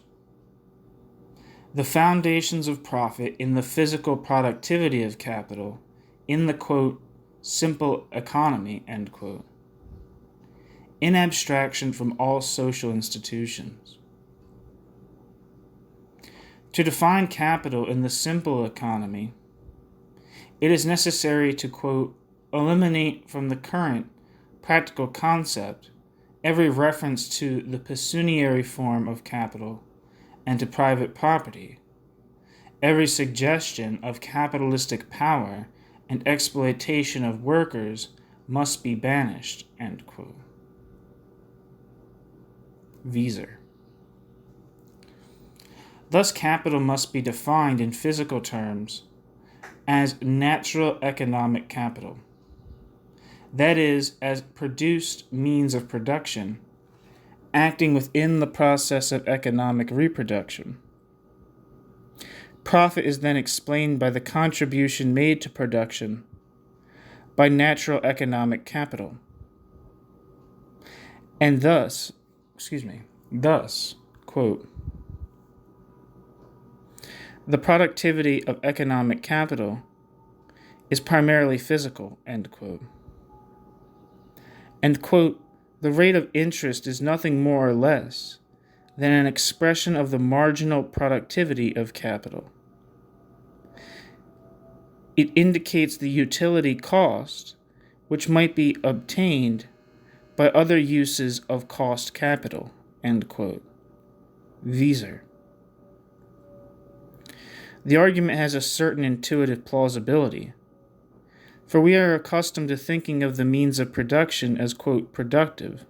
the foundations of profit in the physical productivity of capital in the, quote, simple economy, end quote, in abstraction from all social institutions. To define capital in the simple economy, it is necessary to, quote, eliminate from the current practical concept every reference to the pecuniary form of capital and to private property, every suggestion of capitalistic power and exploitation of workers must be banished, end quote. Wieser. Thus, capital must be defined in physical terms as natural economic capital, that is, as produced means of production, acting within the process of economic reproduction. Profit is then explained by the contribution made to production by natural economic capital. And thus, quote, the productivity of economic capital is primarily physical, end quote. And, quote, the rate of interest is nothing more or less than an expression of the marginal productivity of capital. It indicates the utility cost which might be obtained by other uses of cost capital, end quote. Wieser. The argument has a certain intuitive plausibility, for we are accustomed to thinking of the means of production as, quote, productive.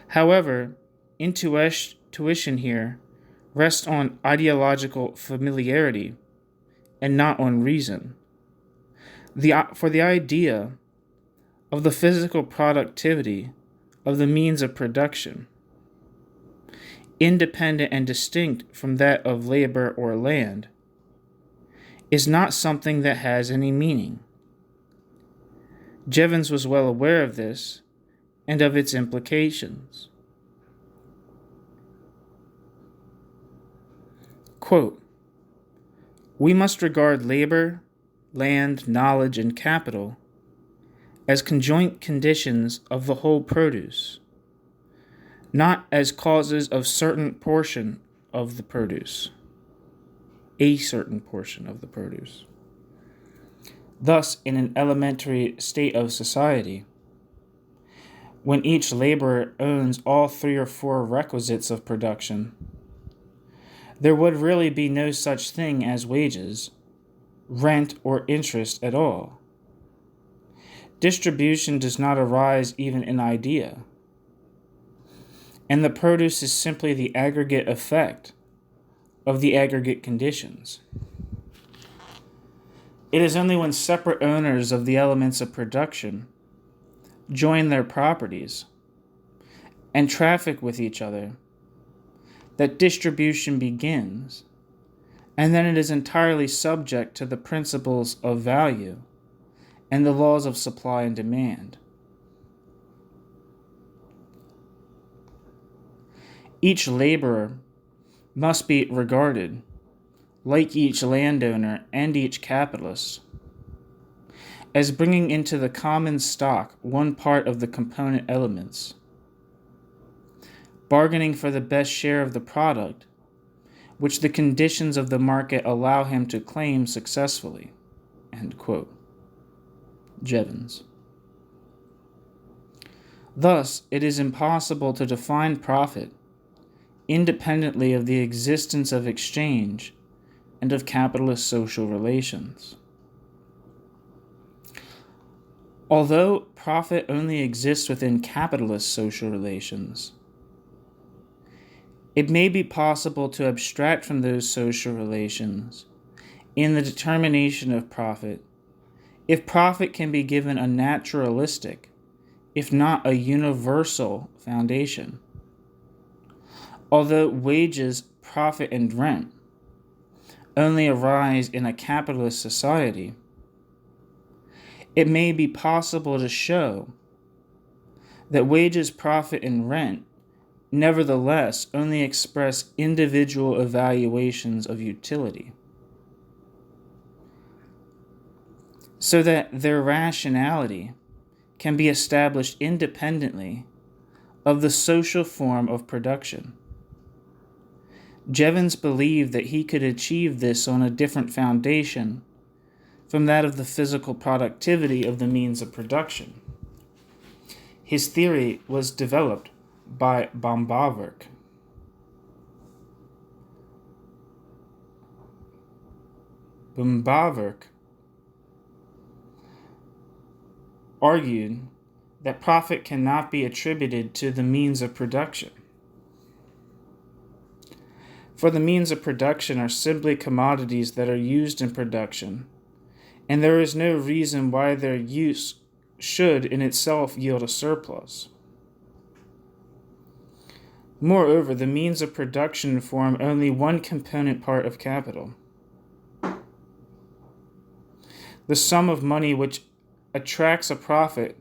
However, intuition here rests on ideological familiarity and not on reason. For the idea of the physical productivity of the means of production, independent and distinct from that of labor or land, is not something that has any meaning. Jevons was well aware of this and of its implications. Quote, we must regard labor, land, knowledge, and capital as conjoint conditions of the whole produce, not as causes of certain portion of the produce, a certain portion of the produce. Thus, in an elementary state of society, when each laborer owns all 3 or 4 requisites of production, there would really be no such thing as wages, rent, or interest at all. Distribution does not arise even in idea, and the produce is simply the aggregate effect of the aggregate conditions. It is only when separate owners of the elements of production join their properties and traffic with each other that distribution begins, and then it is entirely subject to the principles of value and the laws of supply and demand. Each laborer must be regarded, like each landowner and each capitalist, as bringing into the common stock one part of the component elements, bargaining for the best share of the product, which the conditions of the market allow him to claim successfully, end quote. Jevons. Thus, it is impossible to define profit independently of the existence of exchange and of capitalist social relations. Although profit only exists within capitalist social relations, it may be possible to abstract from those social relations in the determination of profit if profit can be given a naturalistic, if not a universal, foundation. Although wages, profit, and rent only arise in a capitalist society, it may be possible to show that wages, profit, and rent nevertheless only express individual evaluations of utility, so that their rationality can be established independently of the social form of production. Jevons believed that he could achieve this on a different foundation from that of the physical productivity of the means of production. His theory was developed by Bombaverk. Bombaverk argued that profit cannot be attributed to the means of production, for the means of production are simply commodities that are used in production, and there is no reason why their use should in itself yield a surplus. Moreover, the means of production form only one component part of capital. The sum of money which attracts a profit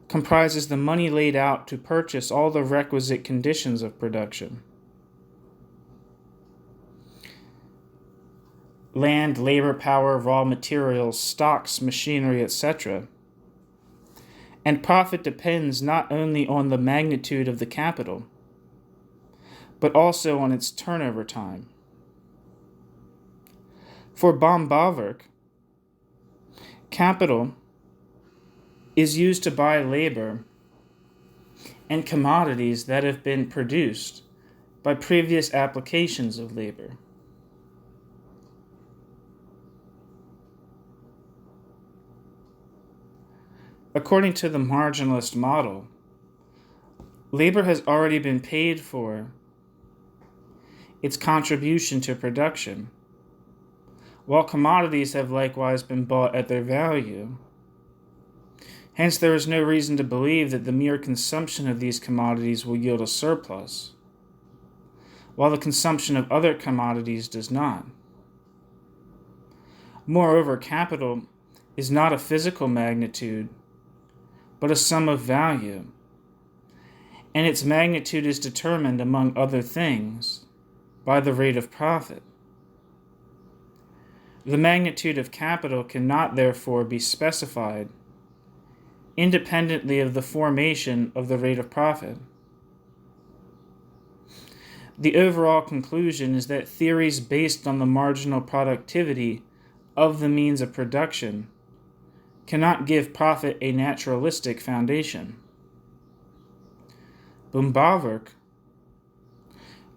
comprises the money laid out to purchase all the requisite conditions of production: land, labor, power, raw materials, stocks, machinery, etc. And profit depends not only on the magnitude of the capital, but also on its turnover time. For Bombaverk, capital is used to buy labor and commodities that have been produced by previous applications of labor. According to the marginalist model, labor has already been paid for its contribution to production, while commodities have likewise been bought at their value. Hence, there is no reason to believe that the mere consumption of these commodities will yield a surplus, while the consumption of other commodities does not. Moreover, capital is not a physical magnitude, but a sum of value, and its magnitude is determined, among other things, by the rate of profit. The magnitude of capital cannot therefore be specified independently of the formation of the rate of profit. The overall conclusion is that theories based on the marginal productivity of the means of production cannot give profit a naturalistic foundation. Bombaverk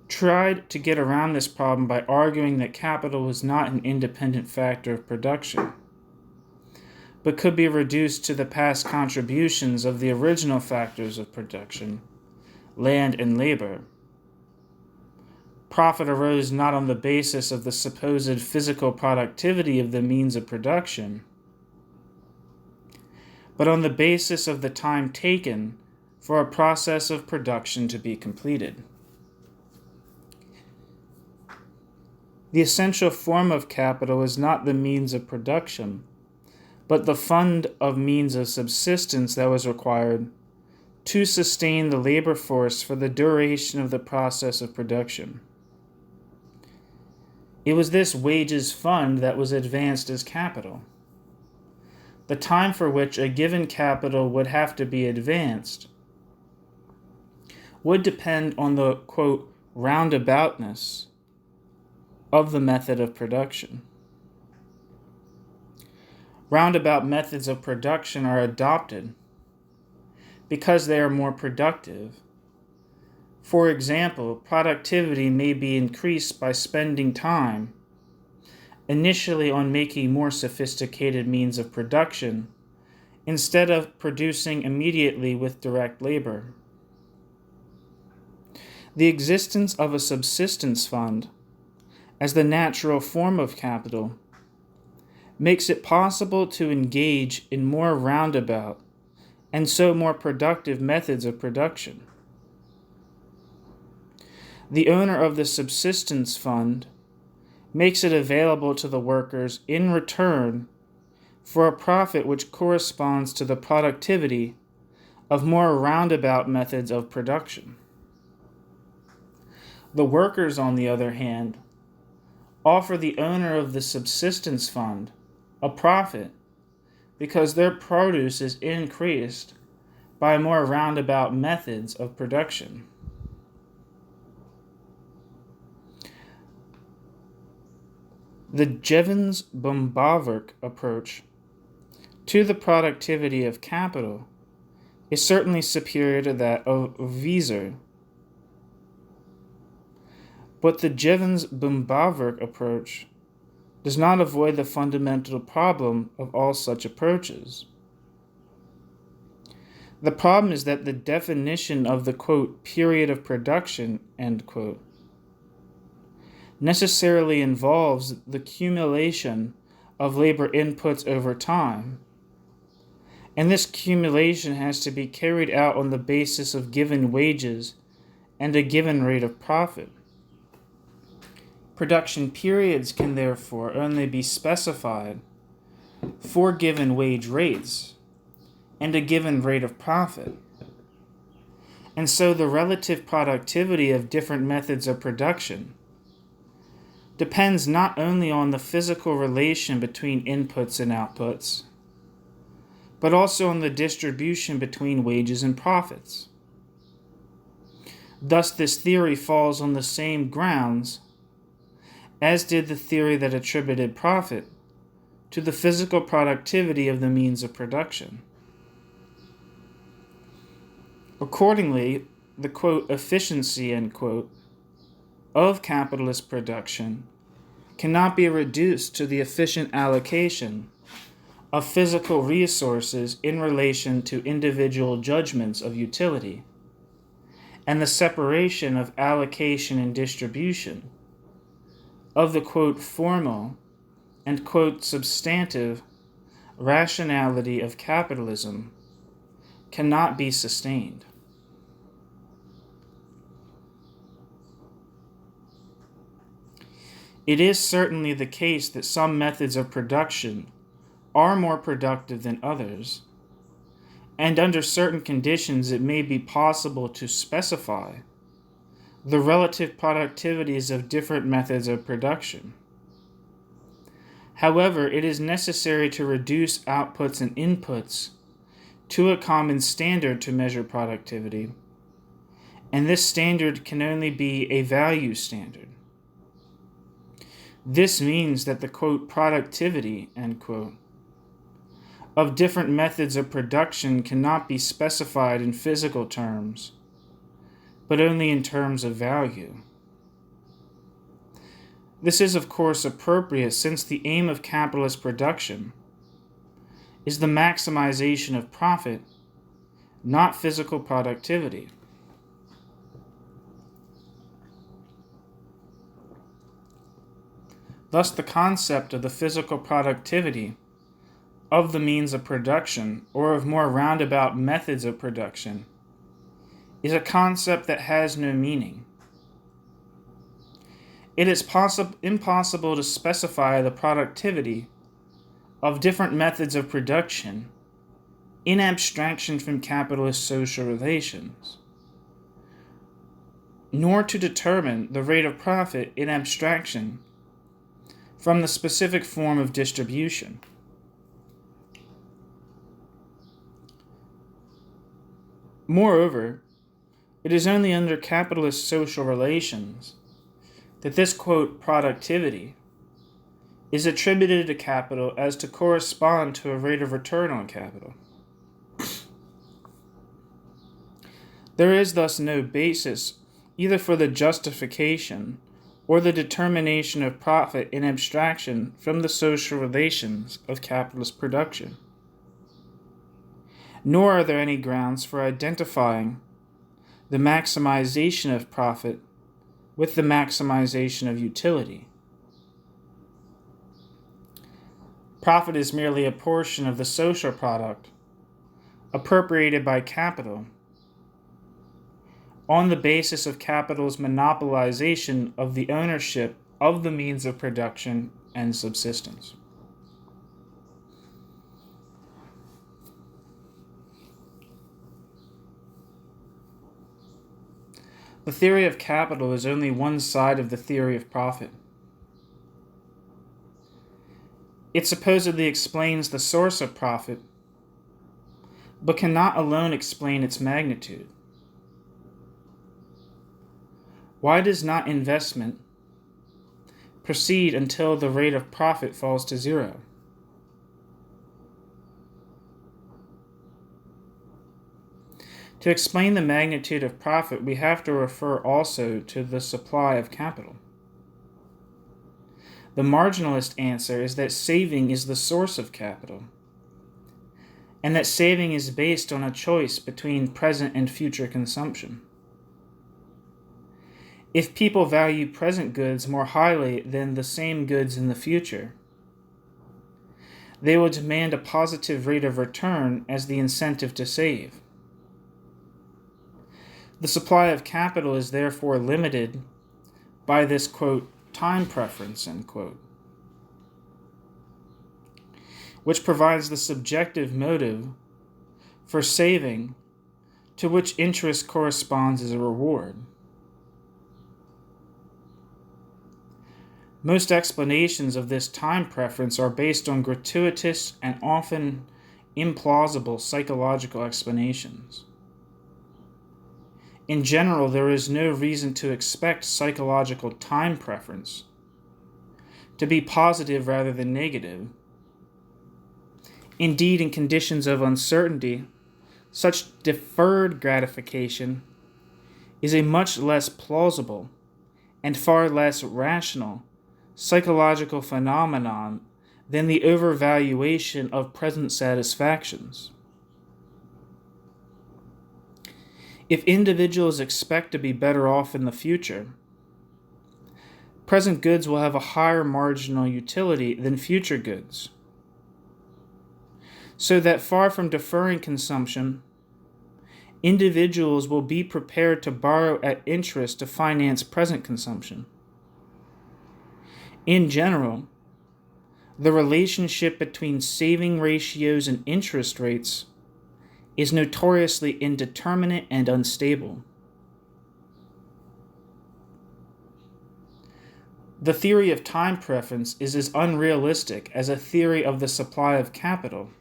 tried to get around this problem by arguing that capital was not an independent factor of production, but could be reduced to the past contributions of the original factors of production, land and labor. Profit arose not on the basis of the supposed physical productivity of the means of production, but on the basis of the time taken for a process of production to be completed. The essential form of capital is not the means of production, but the fund of means of subsistence that was required to sustain the labor force for the duration of the process of production. It was this wages fund that was advanced as capital. The time for which a given capital would have to be advanced would depend on the, quote, roundaboutness of the method of production. Roundabout methods of production are adopted because they are more productive. For example, productivity may be increased by spending time initially on making more sophisticated means of production instead of producing immediately with direct labor. The existence of a subsistence fund as the natural form of capital makes it possible to engage in more roundabout and so more productive methods of production. The owner of the subsistence fund makes it available to the workers in return for a profit which corresponds to the productivity of more roundabout methods of production. The workers, on the other hand, offer the owner of the subsistence fund a profit because their produce is increased by more roundabout methods of production. The Jevons-Bumbaverk approach to the productivity of capital is certainly superior to that of Wieser. But the Jevons-Bumbaverk approach does not avoid the fundamental problem of all such approaches. The problem is that the definition of the, quote, period of production, end quote, necessarily involves the accumulation of labor inputs over time, and this accumulation has to be carried out on the basis of given wages and a given rate of profit. Production periods can therefore only be specified for given wage rates and a given rate of profit. And so the relative productivity of different methods of production depends not only on the physical relation between inputs and outputs, but also on the distribution between wages and profits. Thus, this theory falls on the same grounds as did the theory that attributed profit to the physical productivity of the means of production. Accordingly, the, quote, efficiency, end quote, of capitalist production cannot be reduced to the efficient allocation of physical resources in relation to individual judgments of utility, and the separation of allocation and distribution of the, quote, formal and, quote, substantive rationality of capitalism cannot be sustained. It is certainly the case that some methods of production are more productive than others, and under certain conditions it may be possible to specify the relative productivities of different methods of production. However, it is necessary to reduce outputs and inputs to a common standard to measure productivity, and this standard can only be a value standard. This means that the, quote, productivity, end quote, of different methods of production cannot be specified in physical terms, but only in terms of value. This is, of course, appropriate since the aim of capitalist production is the maximization of profit, not physical productivity. Thus, the concept of the physical productivity of the means of production, or of more roundabout methods of production, is a concept that has no meaning. It is impossible to specify the productivity of different methods of production in abstraction from capitalist social relations, nor to determine the rate of profit in abstraction from the specific form of distribution. Moreover, it is only under capitalist social relations that this, quote, productivity is attributed to capital as to correspond to a rate of return on capital. There is thus no basis either for the justification or the determination of profit in abstraction from the social relations of capitalist production. Nor are there any grounds for identifying the maximization of profit with the maximization of utility. Profit is merely a portion of the social product appropriated by capital on the basis of capital's monopolization of the ownership of the means of production and subsistence. The theory of capital is only one side of the theory of profit. It supposedly explains the source of profit, but cannot alone explain its magnitude. Why does not investment proceed until the rate of profit falls to zero? To explain the magnitude of profit, we have to refer also to the supply of capital. The marginalist answer is that saving is the source of capital, and that saving is based on a choice between present and future consumption. If people value present goods more highly than the same goods in the future, they will demand a positive rate of return as the incentive to save. The supply of capital is therefore limited by this, quote, time preference, end quote, which provides the subjective motive for saving to which interest corresponds as a reward. Most explanations of this time preference are based on gratuitous and often implausible psychological explanations. In general, there is no reason to expect psychological time preference to be positive rather than negative. Indeed, in conditions of uncertainty, such deferred gratification is a much less plausible and far less rational psychological phenomenon than the overvaluation of present satisfactions. If individuals expect to be better off in the future, present goods will have a higher marginal utility than future goods. So that far from deferring consumption, individuals will be prepared to borrow at interest to finance present consumption. In general, the relationship between saving ratios and interest rates is notoriously indeterminate and unstable. The theory of time preference is as unrealistic as a theory of the supply of capital,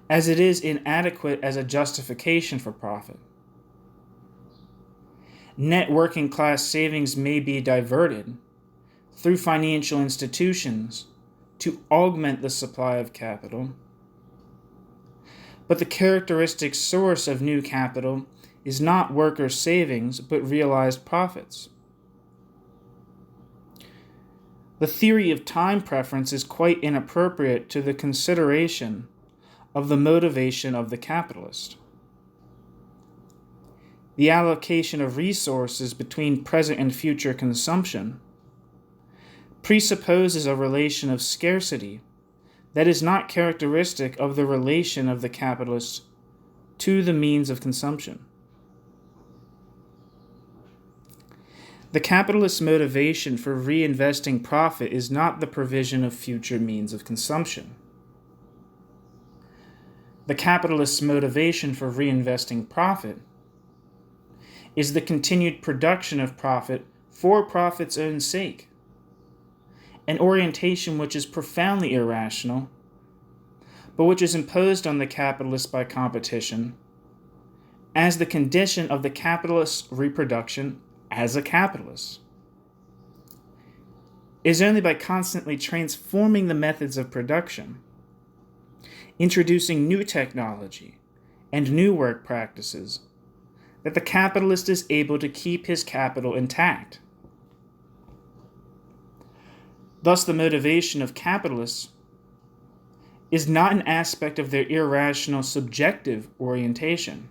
as it is inadequate as a justification for profit. Net working class savings may be diverted through financial institutions to augment the supply of capital, but the characteristic source of new capital is not workers' savings, but realized profits. The theory of time preference is quite inappropriate to the consideration of the motivation of the capitalist. The allocation of resources between present and future consumption presupposes a relation of scarcity that is not characteristic of the relation of the capitalist to the means of consumption. The capitalist's motivation for reinvesting profit is not the provision of future means of consumption. The capitalist's motivation for reinvesting profit is the continued production of profit for profit's own sake, an orientation which is profoundly irrational, but which is imposed on the capitalist by competition as the condition of the capitalist's reproduction as a capitalist. It is only by constantly transforming the methods of production, introducing new technology and new work practices, that the capitalist is able to keep his capital intact. Thus, the motivation of capitalists is not an aspect of their irrational subjective orientation.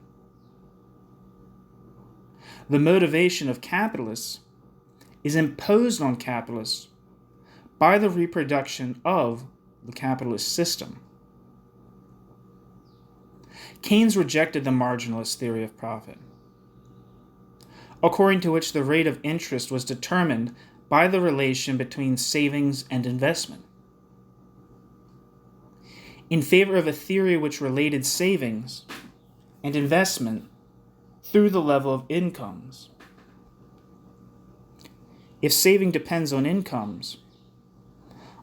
The motivation of capitalists is imposed on capitalists by the reproduction of the capitalist system. Keynes rejected the marginalist theory of profit, according to which the rate of interest was determined by the relation between savings and investment, in favor of a theory which related savings and investment through the level of incomes. If saving depends on incomes,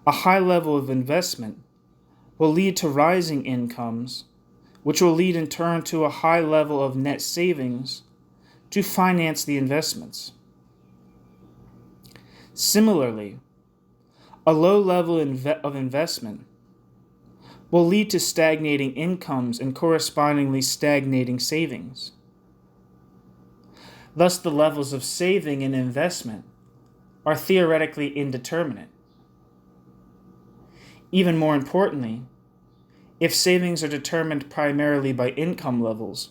a high level of investment will lead to rising incomes, which will lead in turn to a high level of net savings to finance the investments. Similarly, a low level of investment will lead to stagnating incomes and correspondingly stagnating savings. Thus, the levels of saving and investment are theoretically indeterminate. Even more importantly, if savings are determined primarily by income levels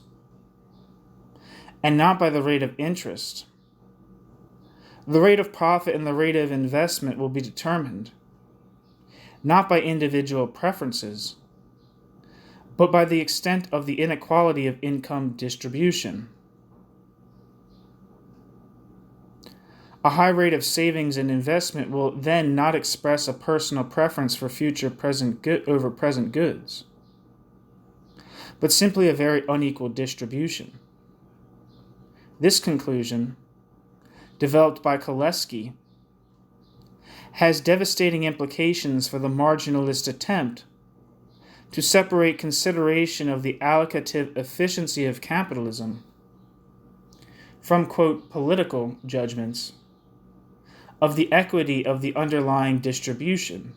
and not by the rate of interest, the rate of profit and the rate of investment will be determined not by individual preferences, but by the extent of the inequality of income distribution. A high rate of savings and investment will then not express a personal preference for future over present goods, but simply a very unequal distribution. This conclusion, developed by Clarke, has devastating implications for the marginalist attempt to separate consideration of the allocative efficiency of capitalism from, quote, political judgments of the equity of the underlying distribution.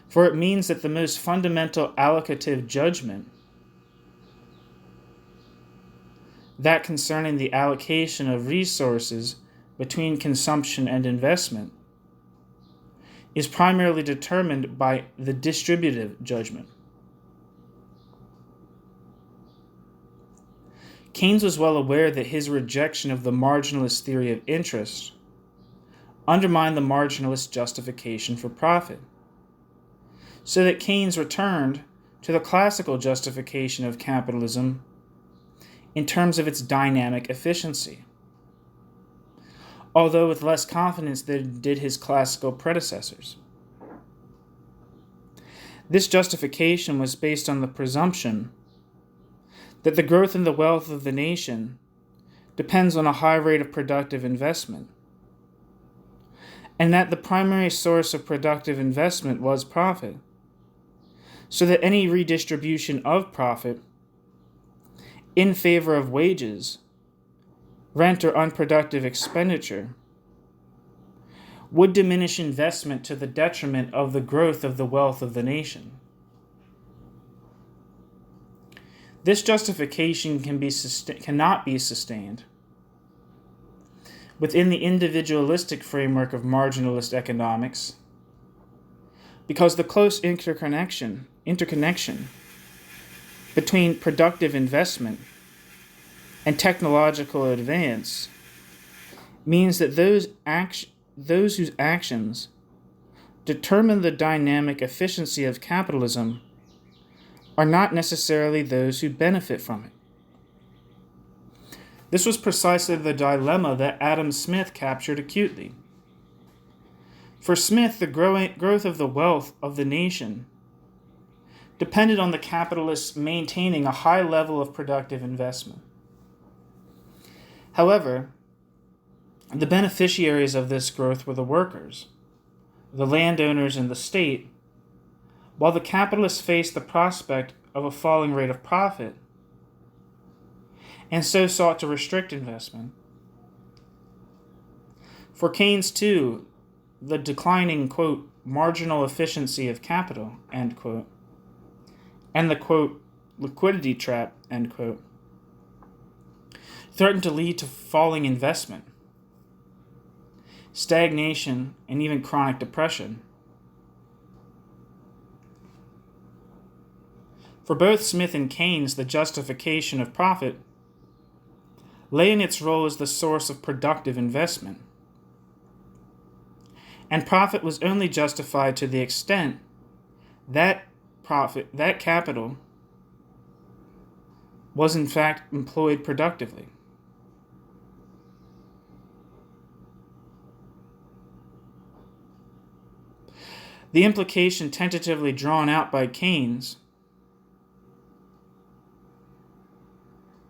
For it means that the most fundamental allocative judgment, that concerning the allocation of resources between consumption and investment, is primarily determined by the distributive judgment. Keynes was well aware that his rejection of the marginalist theory of interest undermined the marginalist justification for profit, so that Keynes returned to the classical justification of capitalism in terms of its dynamic efficiency, although with less confidence than did his classical predecessors. This justification was based on the presumption that the growth in the wealth of the nation depends on a high rate of productive investment, and that the primary source of productive investment was profit, so that any redistribution of profit in favor of wages, rent, or unproductive expenditure would diminish investment to the detriment of the growth of the wealth of the nation. This justification cannot be sustained within the individualistic framework of marginalist economics, because the close interconnection between productive investment and technological advance means that those whose actions determine the dynamic efficiency of capitalism are not necessarily those who benefit from it. This was precisely the dilemma that Adam Smith captured acutely. For Smith, the growth of the wealth of the nation depended on the capitalists maintaining a high level of productive investment. However, the beneficiaries of this growth were the workers, the landowners, and the state, while the capitalists faced the prospect of a falling rate of profit, and so sought to restrict investment. For Keynes, too, the declining, quote, marginal efficiency of capital, end quote, and the, quote, liquidity trap, end quote, threaten to lead to falling investment, stagnation, and even chronic depression. For both Smith and Keynes, the justification of profit lay in its role as the source of productive investment. And profit was only justified to the extent that capital was in fact employed productively. The implication tentatively drawn out by Keynes,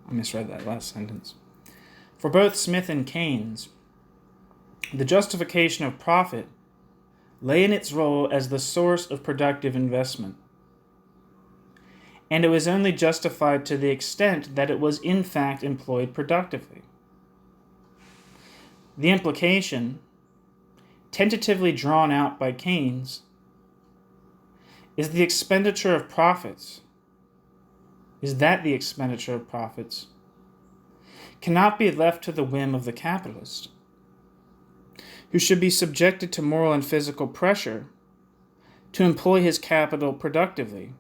I misread that last sentence. For both Smith and Keynes, the justification of profit lay in its role as the source of productive investment, and it was only justified to the extent that it was in fact employed productively. The implication, tentatively drawn out by Keynes, is that the expenditure of profits cannot be left to the whim of the capitalist, who should be subjected to moral and physical pressure to employ his capital productively,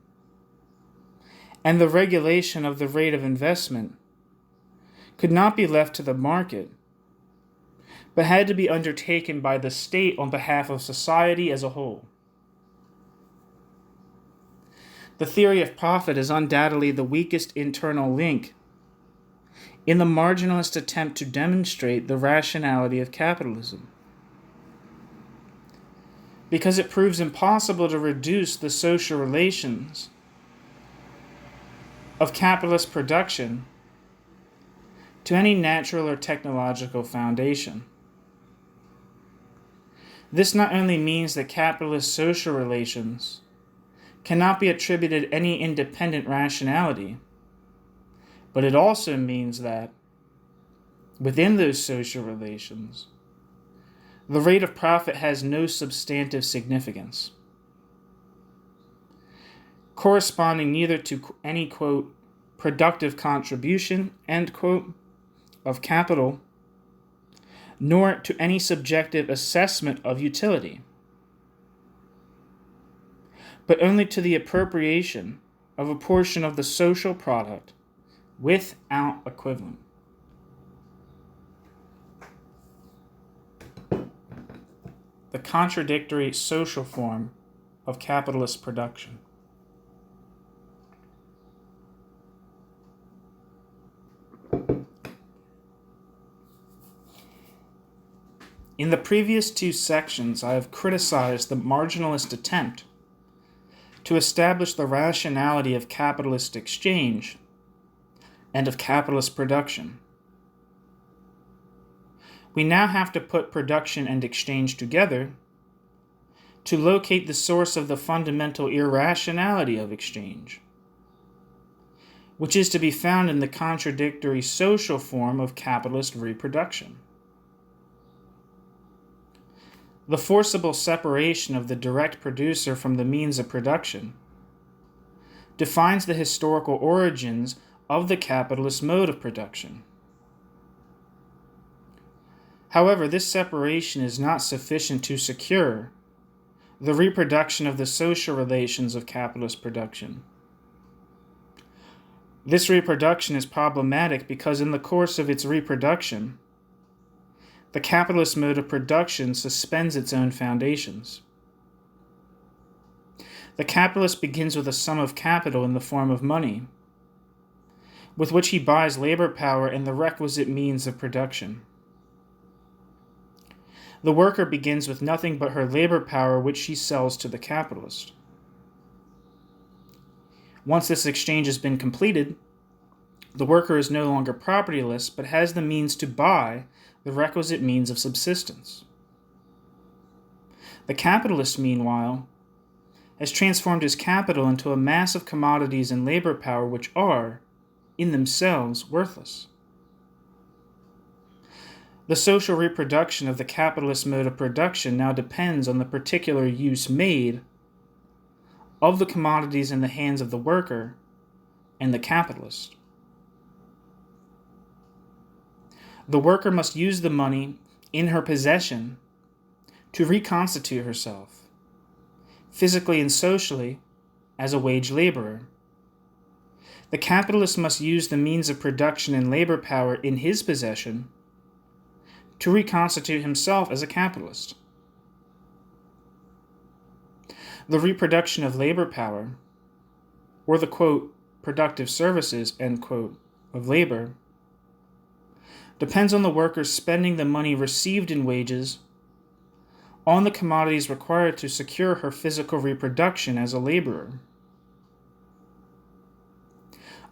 and the regulation of the rate of investment could not be left to the market, but had to be undertaken by the state on behalf of society as a whole. The theory of profit is undoubtedly the weakest internal link in the marginalist attempt to demonstrate the rationality of capitalism, because it proves impossible to reduce the social relations of capitalist production to any natural or technological foundation. This not only means that capitalist social relations cannot be attributed any independent rationality, but it also means that, within those social relations, the rate of profit has no substantive significance, corresponding neither to any, quote, productive contribution, end quote, of capital, nor to any subjective assessment of utility, but only to the appropriation of a portion of the social product without equivalent. The contradictory social form of capitalist production. In the previous two sections, I have criticized the marginalist attempt to establish the rationality of capitalist exchange and of capitalist production. We now have to put production and exchange together to locate the source of the fundamental irrationality of exchange, which is to be found in the contradictory social form of capitalist reproduction. The forcible separation of the direct producer from the means of production defines the historical origins of the capitalist mode of production. However, this separation is not sufficient to secure the reproduction of the social relations of capitalist production. This reproduction is problematic because in the course of its reproduction, the capitalist mode of production suspends its own foundations. The capitalist begins with a sum of capital in the form of money, with which he buys labor power and the requisite means of production. The worker begins with nothing but her labor power, which she sells to the capitalist. Once this exchange has been completed, the worker is no longer propertyless, but has the means to buy the requisite means of subsistence. The capitalist, meanwhile, has transformed his capital into a mass of commodities and labor power which are, in themselves, worthless. The social reproduction of the capitalist mode of production now depends on the particular use made of the commodities in the hands of the worker and the capitalist. The worker must use the money in her possession to reconstitute herself, physically and socially, as a wage laborer. The capitalist must use the means of production and labor power in his possession to reconstitute himself as a capitalist. The reproduction of labor power, or the, quote, productive services, end quote, of labor, depends on the worker spending the money received in wages on the commodities required to secure her physical reproduction as a laborer.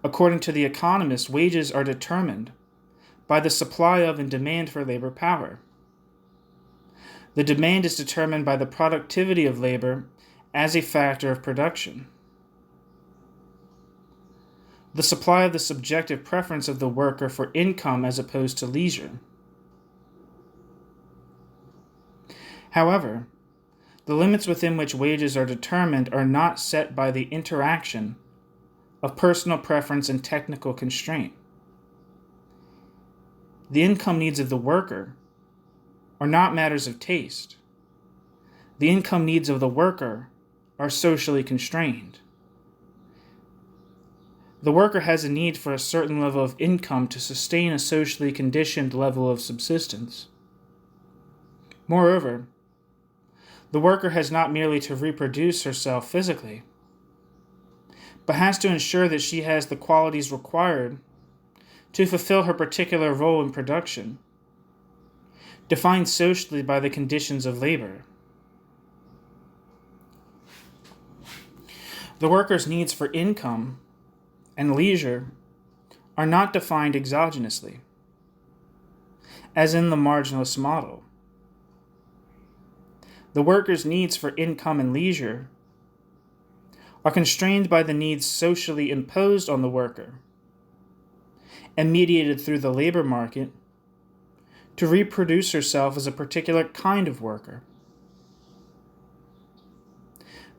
According to the economist, wages are determined by the supply of and demand for labor power. The demand is determined by the productivity of labor as a factor of production. The supply of the subjective preference of the worker for income as opposed to leisure. However, the limits within which wages are determined are not set by the interaction of personal preference and technical constraint. The income needs of the worker are not matters of taste. The income needs of the worker are socially constrained. The worker has a need for a certain level of income to sustain a socially conditioned level of subsistence. Moreover, the worker has not merely to reproduce herself physically, but has to ensure that she has the qualities required to fulfill her particular role in production, defined socially by the conditions of labor. The worker's needs for income and leisure are not defined exogenously, as in the marginalist model. The worker's needs for income and leisure are constrained by the needs socially imposed on the worker and mediated through the labor market to reproduce herself as a particular kind of worker.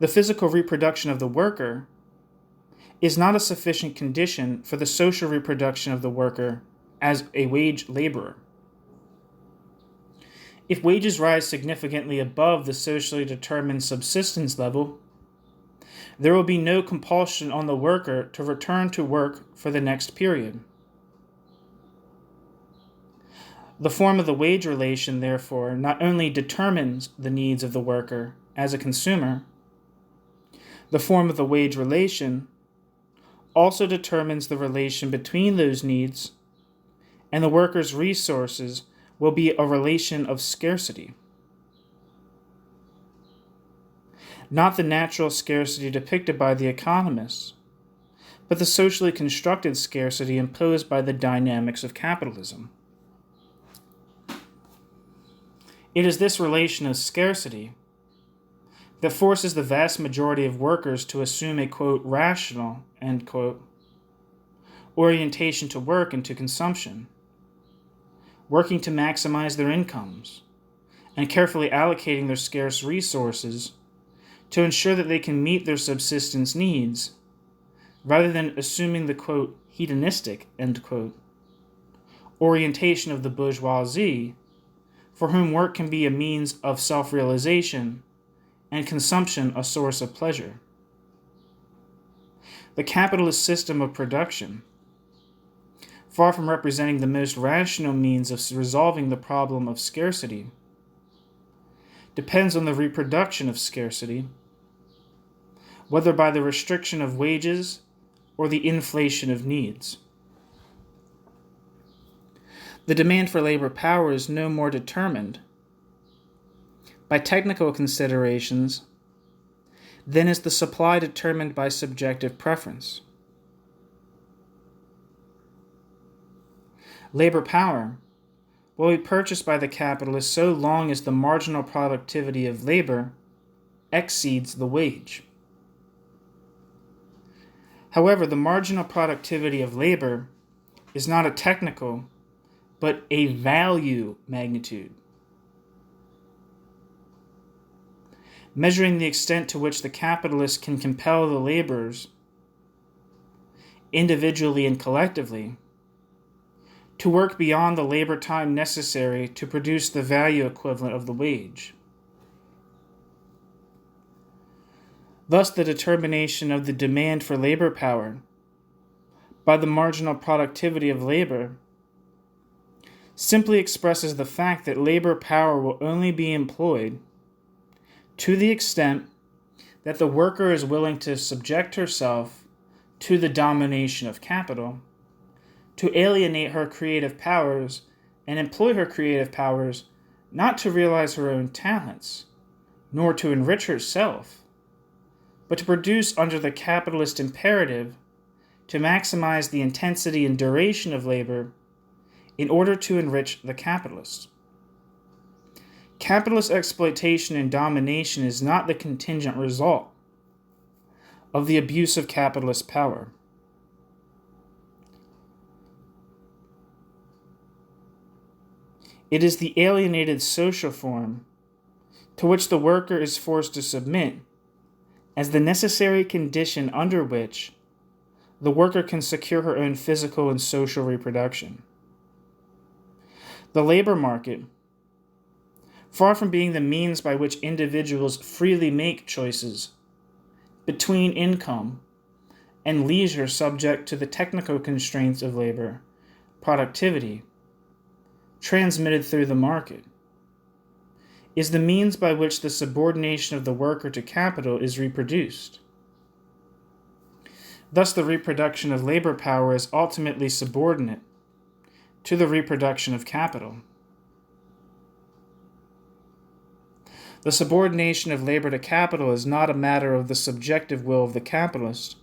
The physical reproduction of the worker is not a sufficient condition for the social reproduction of the worker as a wage laborer. If wages rise significantly above the socially determined subsistence level, there will be no compulsion on the worker to return to work for the next period. The form of the wage relation, therefore, not only determines the needs of the worker as a consumer, the form of the wage relation also determines the relation between those needs and the worker's resources will be a relation of scarcity. Not the natural scarcity depicted by the economists, but the socially constructed scarcity imposed by the dynamics of capitalism. It is this relation of scarcity that forces the vast majority of workers to assume a, quote, rational, end quote, orientation to work and to consumption, working to maximize their incomes, and carefully allocating their scarce resources to ensure that they can meet their subsistence needs, rather than assuming the, quote, hedonistic, end quote, orientation of the bourgeoisie, for whom work can be a means of self-realization and consumption a source of pleasure. The capitalist system of production, far from representing the most rational means of resolving the problem of scarcity, depends on the reproduction of scarcity, whether by the restriction of wages or the inflation of needs. The demand for labor power is no more determined by technical considerations than is the supply determined by subjective preference. Labor power will be purchased by the capitalist so long as the marginal productivity of labor exceeds the wage. However, the marginal productivity of labor is not a technical, but a value magnitude, measuring the extent to which the capitalist can compel the laborers, individually and collectively, to work beyond the labor time necessary to produce the value equivalent of the wage. Thus, the determination of the demand for labor power by the marginal productivity of labor simply expresses the fact that labor power will only be employed to the extent that the worker is willing to subject herself to the domination of capital, to alienate her creative powers and employ her creative powers not to realize her own talents, nor to enrich herself, but to produce under the capitalist imperative to maximize the intensity and duration of labor in order to enrich the capitalist. Capitalist exploitation and domination is not the contingent result of the abuse of capitalist power. It is the alienated social form to which the worker is forced to submit as the necessary condition under which the worker can secure her own physical and social reproduction. The labor market, far from being the means by which individuals freely make choices between income and leisure subject to the technical constraints of labor, productivity, transmitted through the market, is the means by which the subordination of the worker to capital is reproduced. Thus, the reproduction of labor power is ultimately subordinate to the reproduction of capital. The subordination of labor to capital is not a matter of the subjective will of the capitalist,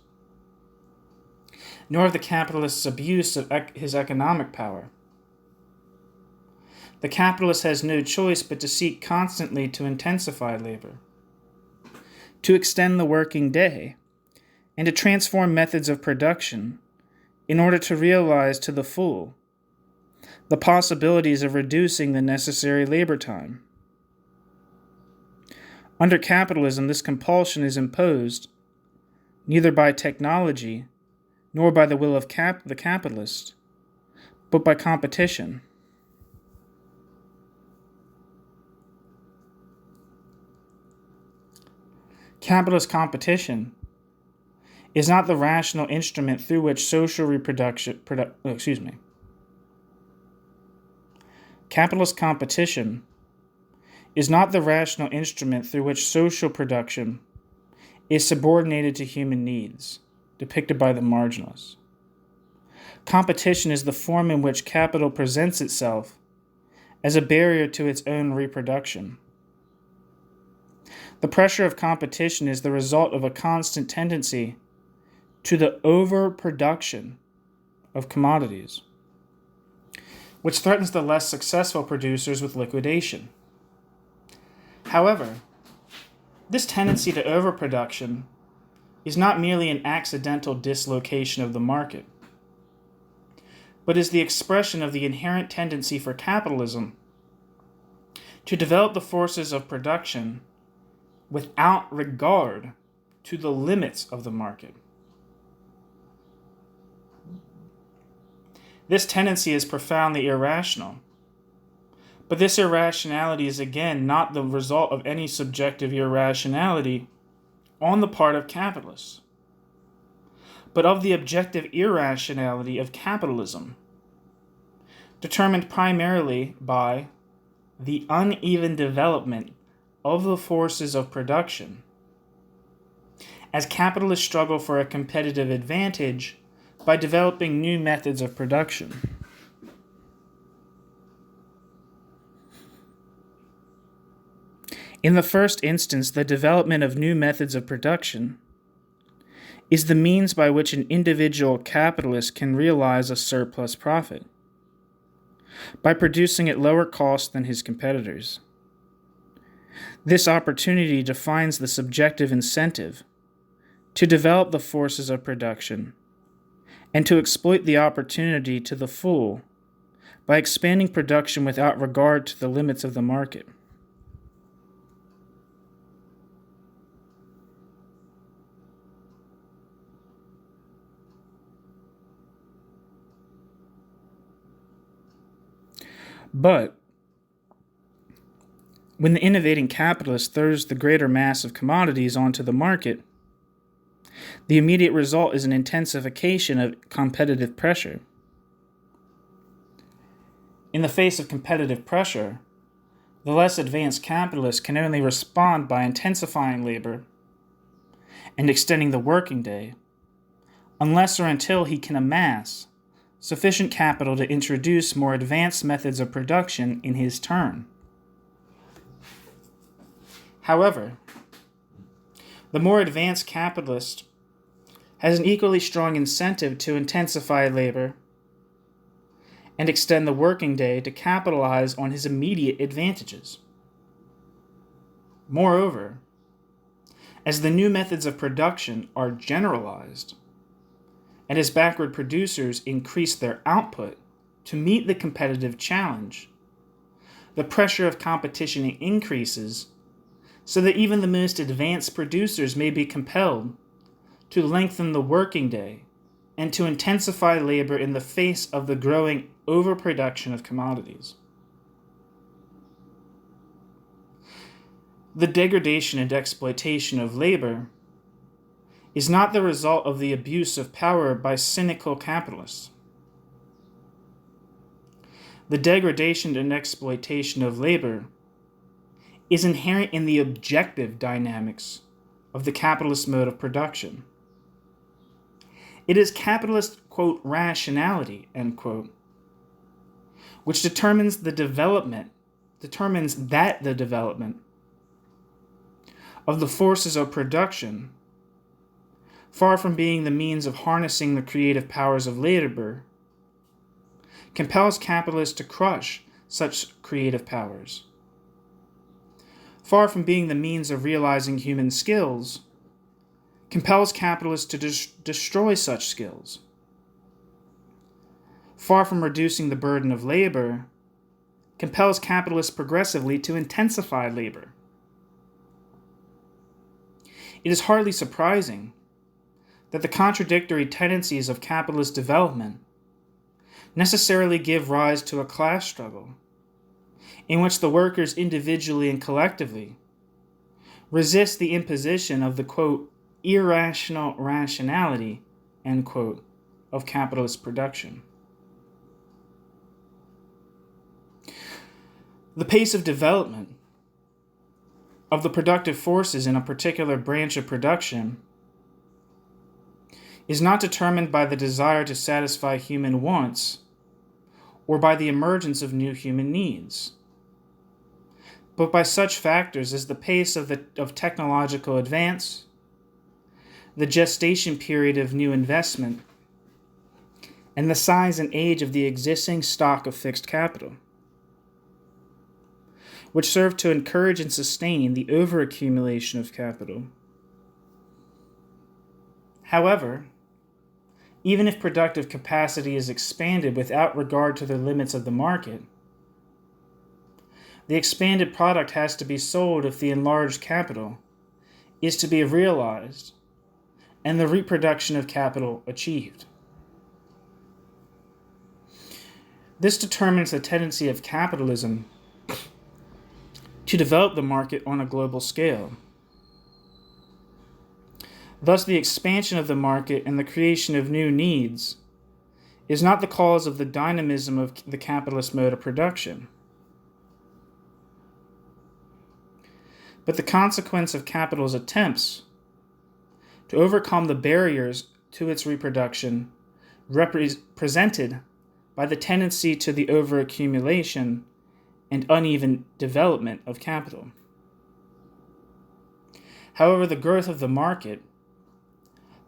nor of the capitalist's abuse of his economic power. The capitalist has no choice but to seek constantly to intensify labor, to extend the working day, and to transform methods of production in order to realize to the full the possibilities of reducing the necessary labor time. Under capitalism, this compulsion is imposed neither by technology nor by the will of the capitalist, but by competition. Capitalist competition is not the rational instrument through which social Capitalist competition is not the rational instrument through which social production is subordinated to human needs, depicted by the marginalists. Competition is the form in which capital presents itself as a barrier to its own reproduction. The pressure of competition is the result of a constant tendency to the overproduction of commodities, which threatens the less successful producers with liquidation. However, this tendency to overproduction is not merely an accidental dislocation of the market, but is the expression of the inherent tendency for capitalism to develop the forces of production without regard to the limits of the market. This tendency is profoundly irrational, but this irrationality is again not the result of any subjective irrationality on the part of capitalists, but of the objective irrationality of capitalism, determined primarily by the uneven development of the forces of production, as capitalists struggle for a competitive advantage by developing new methods of production. In the first instance, the development of new methods of production is the means by which an individual capitalist can realize a surplus profit, by producing at lower cost than his competitors. This opportunity defines the subjective incentive to develop the forces of production and to exploit the opportunity to the full by expanding production without regard to the limits of the market. But when the innovating capitalist throws the greater mass of commodities onto the market, the immediate result is an intensification of competitive pressure. In the face of competitive pressure, the less advanced capitalist can only respond by intensifying labor and extending the working day, unless or until he can amass sufficient capital to introduce more advanced methods of production in his turn. However, the more advanced capitalist has an equally strong incentive to intensify labor and extend the working day to capitalize on his immediate advantages. Moreover, as the new methods of production are generalized, and as backward producers increase their output to meet the competitive challenge, the pressure of competition increases so that even the most advanced producers may be compelled to lengthen the working day and to intensify labor in the face of the growing overproduction of commodities. The degradation and exploitation of labor is not the result of the abuse of power by cynical capitalists. The degradation and exploitation of labor is inherent in the objective dynamics of the capitalist mode of production. It is capitalist, quote, rationality, end quote, which determines that the development of the forces of production, far from being the means of harnessing the creative powers of labor, compels capitalists to crush such creative powers. Far from being the means of realizing human skills, compels capitalists to destroy such skills. Far from reducing the burden of labor, compels capitalists progressively to intensify labor. It is hardly surprising that the contradictory tendencies of capitalist development necessarily give rise to a class struggle in which the workers individually and collectively resist the imposition of the, quote, irrational rationality, end quote, of capitalist production. The pace of development of the productive forces in a particular branch of production is not determined by the desire to satisfy human wants or by the emergence of new human needs, but by such factors as the pace of technological advance, the gestation period of new investment, and the size and age of the existing stock of fixed capital, which serve to encourage and sustain the overaccumulation of capital. However, even if productive capacity is expanded without regard to the limits of the market, the expanded product has to be sold if the enlarged capital is to be realized and the reproduction of capital achieved. This determines the tendency of capitalism to develop the market on a global scale. Thus, the expansion of the market and the creation of new needs is not the cause of the dynamism of the capitalist mode of production, but the consequence of capital's attempts to overcome the barriers to its reproduction represented by the tendency to the overaccumulation and uneven development of capital. However, the growth of the market,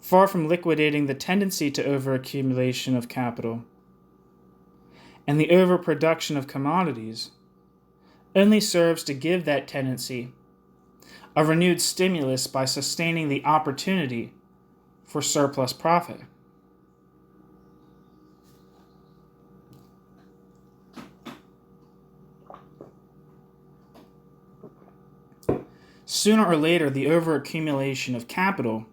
far from liquidating the tendency to overaccumulation of capital and the overproduction of commodities, only serves to give that tendency a renewed stimulus by sustaining the opportunity for surplus profit. Sooner or later, the overaccumulation of capital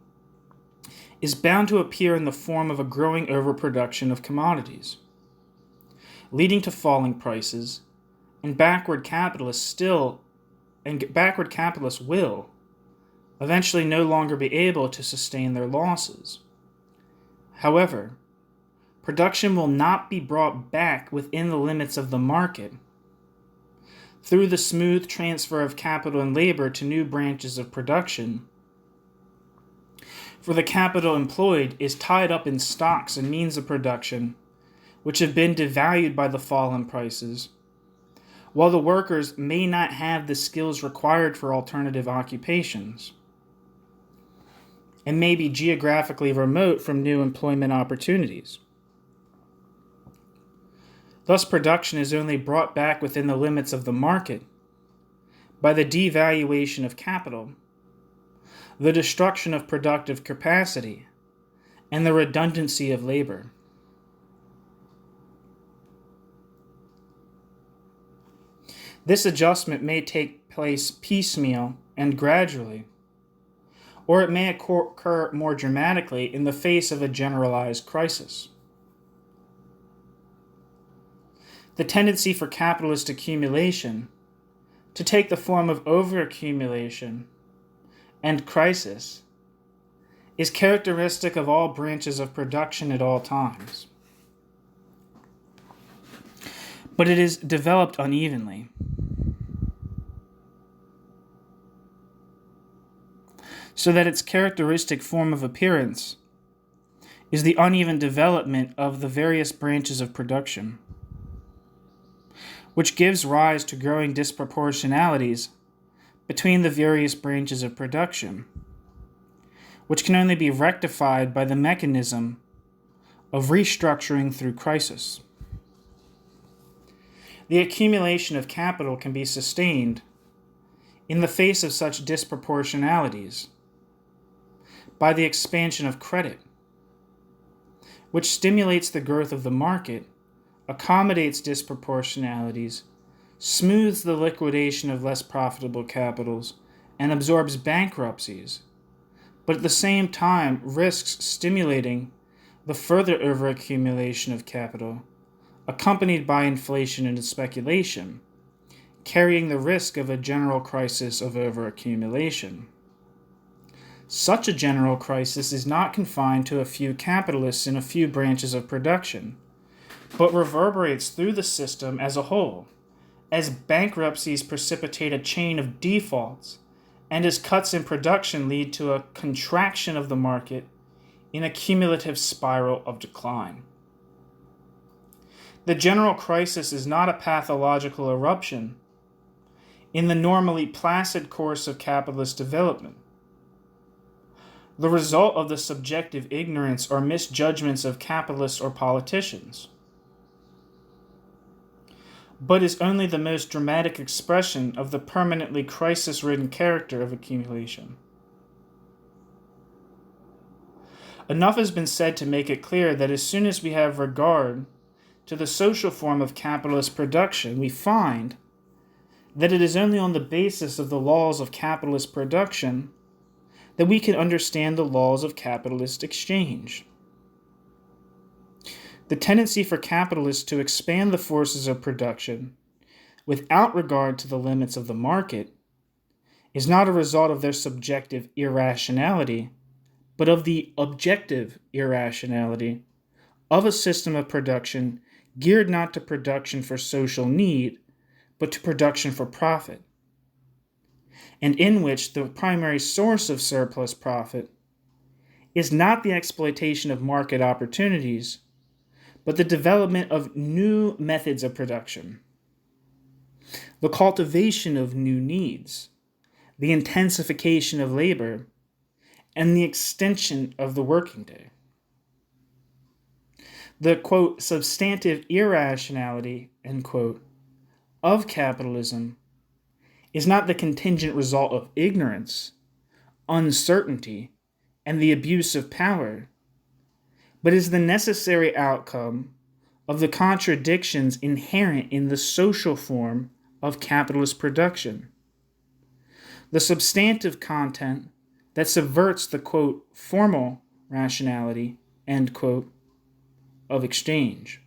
is bound to appear in the form of a growing overproduction of commodities, leading to falling prices and backward capitalists will eventually no longer be able to sustain their losses. However, production will not be brought back within the limits of the market through the smooth transfer of capital and labor to new branches of production, for the capital employed is tied up in stocks and means of production which have been devalued by the fall in prices, while the workers may not have the skills required for alternative occupations and may be geographically remote from new employment opportunities. Thus, production is only brought back within the limits of the market by the devaluation of capital, the destruction of productive capacity, and the redundancy of labor. This adjustment may take place piecemeal and gradually, or it may occur more dramatically in the face of a generalized crisis. The tendency for capitalist accumulation to take the form of overaccumulation and crisis is characteristic of all branches of production at all times. But it is developed unevenly. So that its characteristic form of appearance is the uneven development of the various branches of production, which gives rise to growing disproportionalities between the various branches of production, which can only be rectified by the mechanism of restructuring through crisis. The accumulation of capital can be sustained in the face of such disproportionalities by the expansion of credit, which stimulates the growth of the market, accommodates disproportionalities, smooths the liquidation of less profitable capitals, and absorbs bankruptcies, but at the same time risks stimulating the further overaccumulation of capital, accompanied by inflation and speculation, carrying the risk of a general crisis of overaccumulation. Such a general crisis is not confined to a few capitalists in a few branches of production, but reverberates through the system as a whole, as bankruptcies precipitate a chain of defaults, and as cuts in production lead to a contraction of the market in a cumulative spiral of decline. The general crisis is not a pathological eruption in the normally placid course of capitalist development, the result of the subjective ignorance or misjudgments of capitalists or politicians, but is only the most dramatic expression of the permanently crisis-ridden character of accumulation. Enough has been said to make it clear that as soon as we have regard to the social form of capitalist production, we find that it is only on the basis of the laws of capitalist production that we can understand the laws of capitalist exchange. The tendency for capitalists to expand the forces of production without regard to the limits of the market is not a result of their subjective irrationality, but of the objective irrationality of a system of production geared not to production for social need, but to production for profit, and in which the primary source of surplus profit is not the exploitation of market opportunities, but the development of new methods of production, the cultivation of new needs, the intensification of labor, and the extension of the working day. The, quote, substantive irrationality, end quote, of capitalism is not the contingent result of ignorance, uncertainty, and the abuse of power, but is the necessary outcome of the contradictions inherent in the social form of capitalist production. The substantive content that subverts the, quote, formal rationality, end quote, of exchange.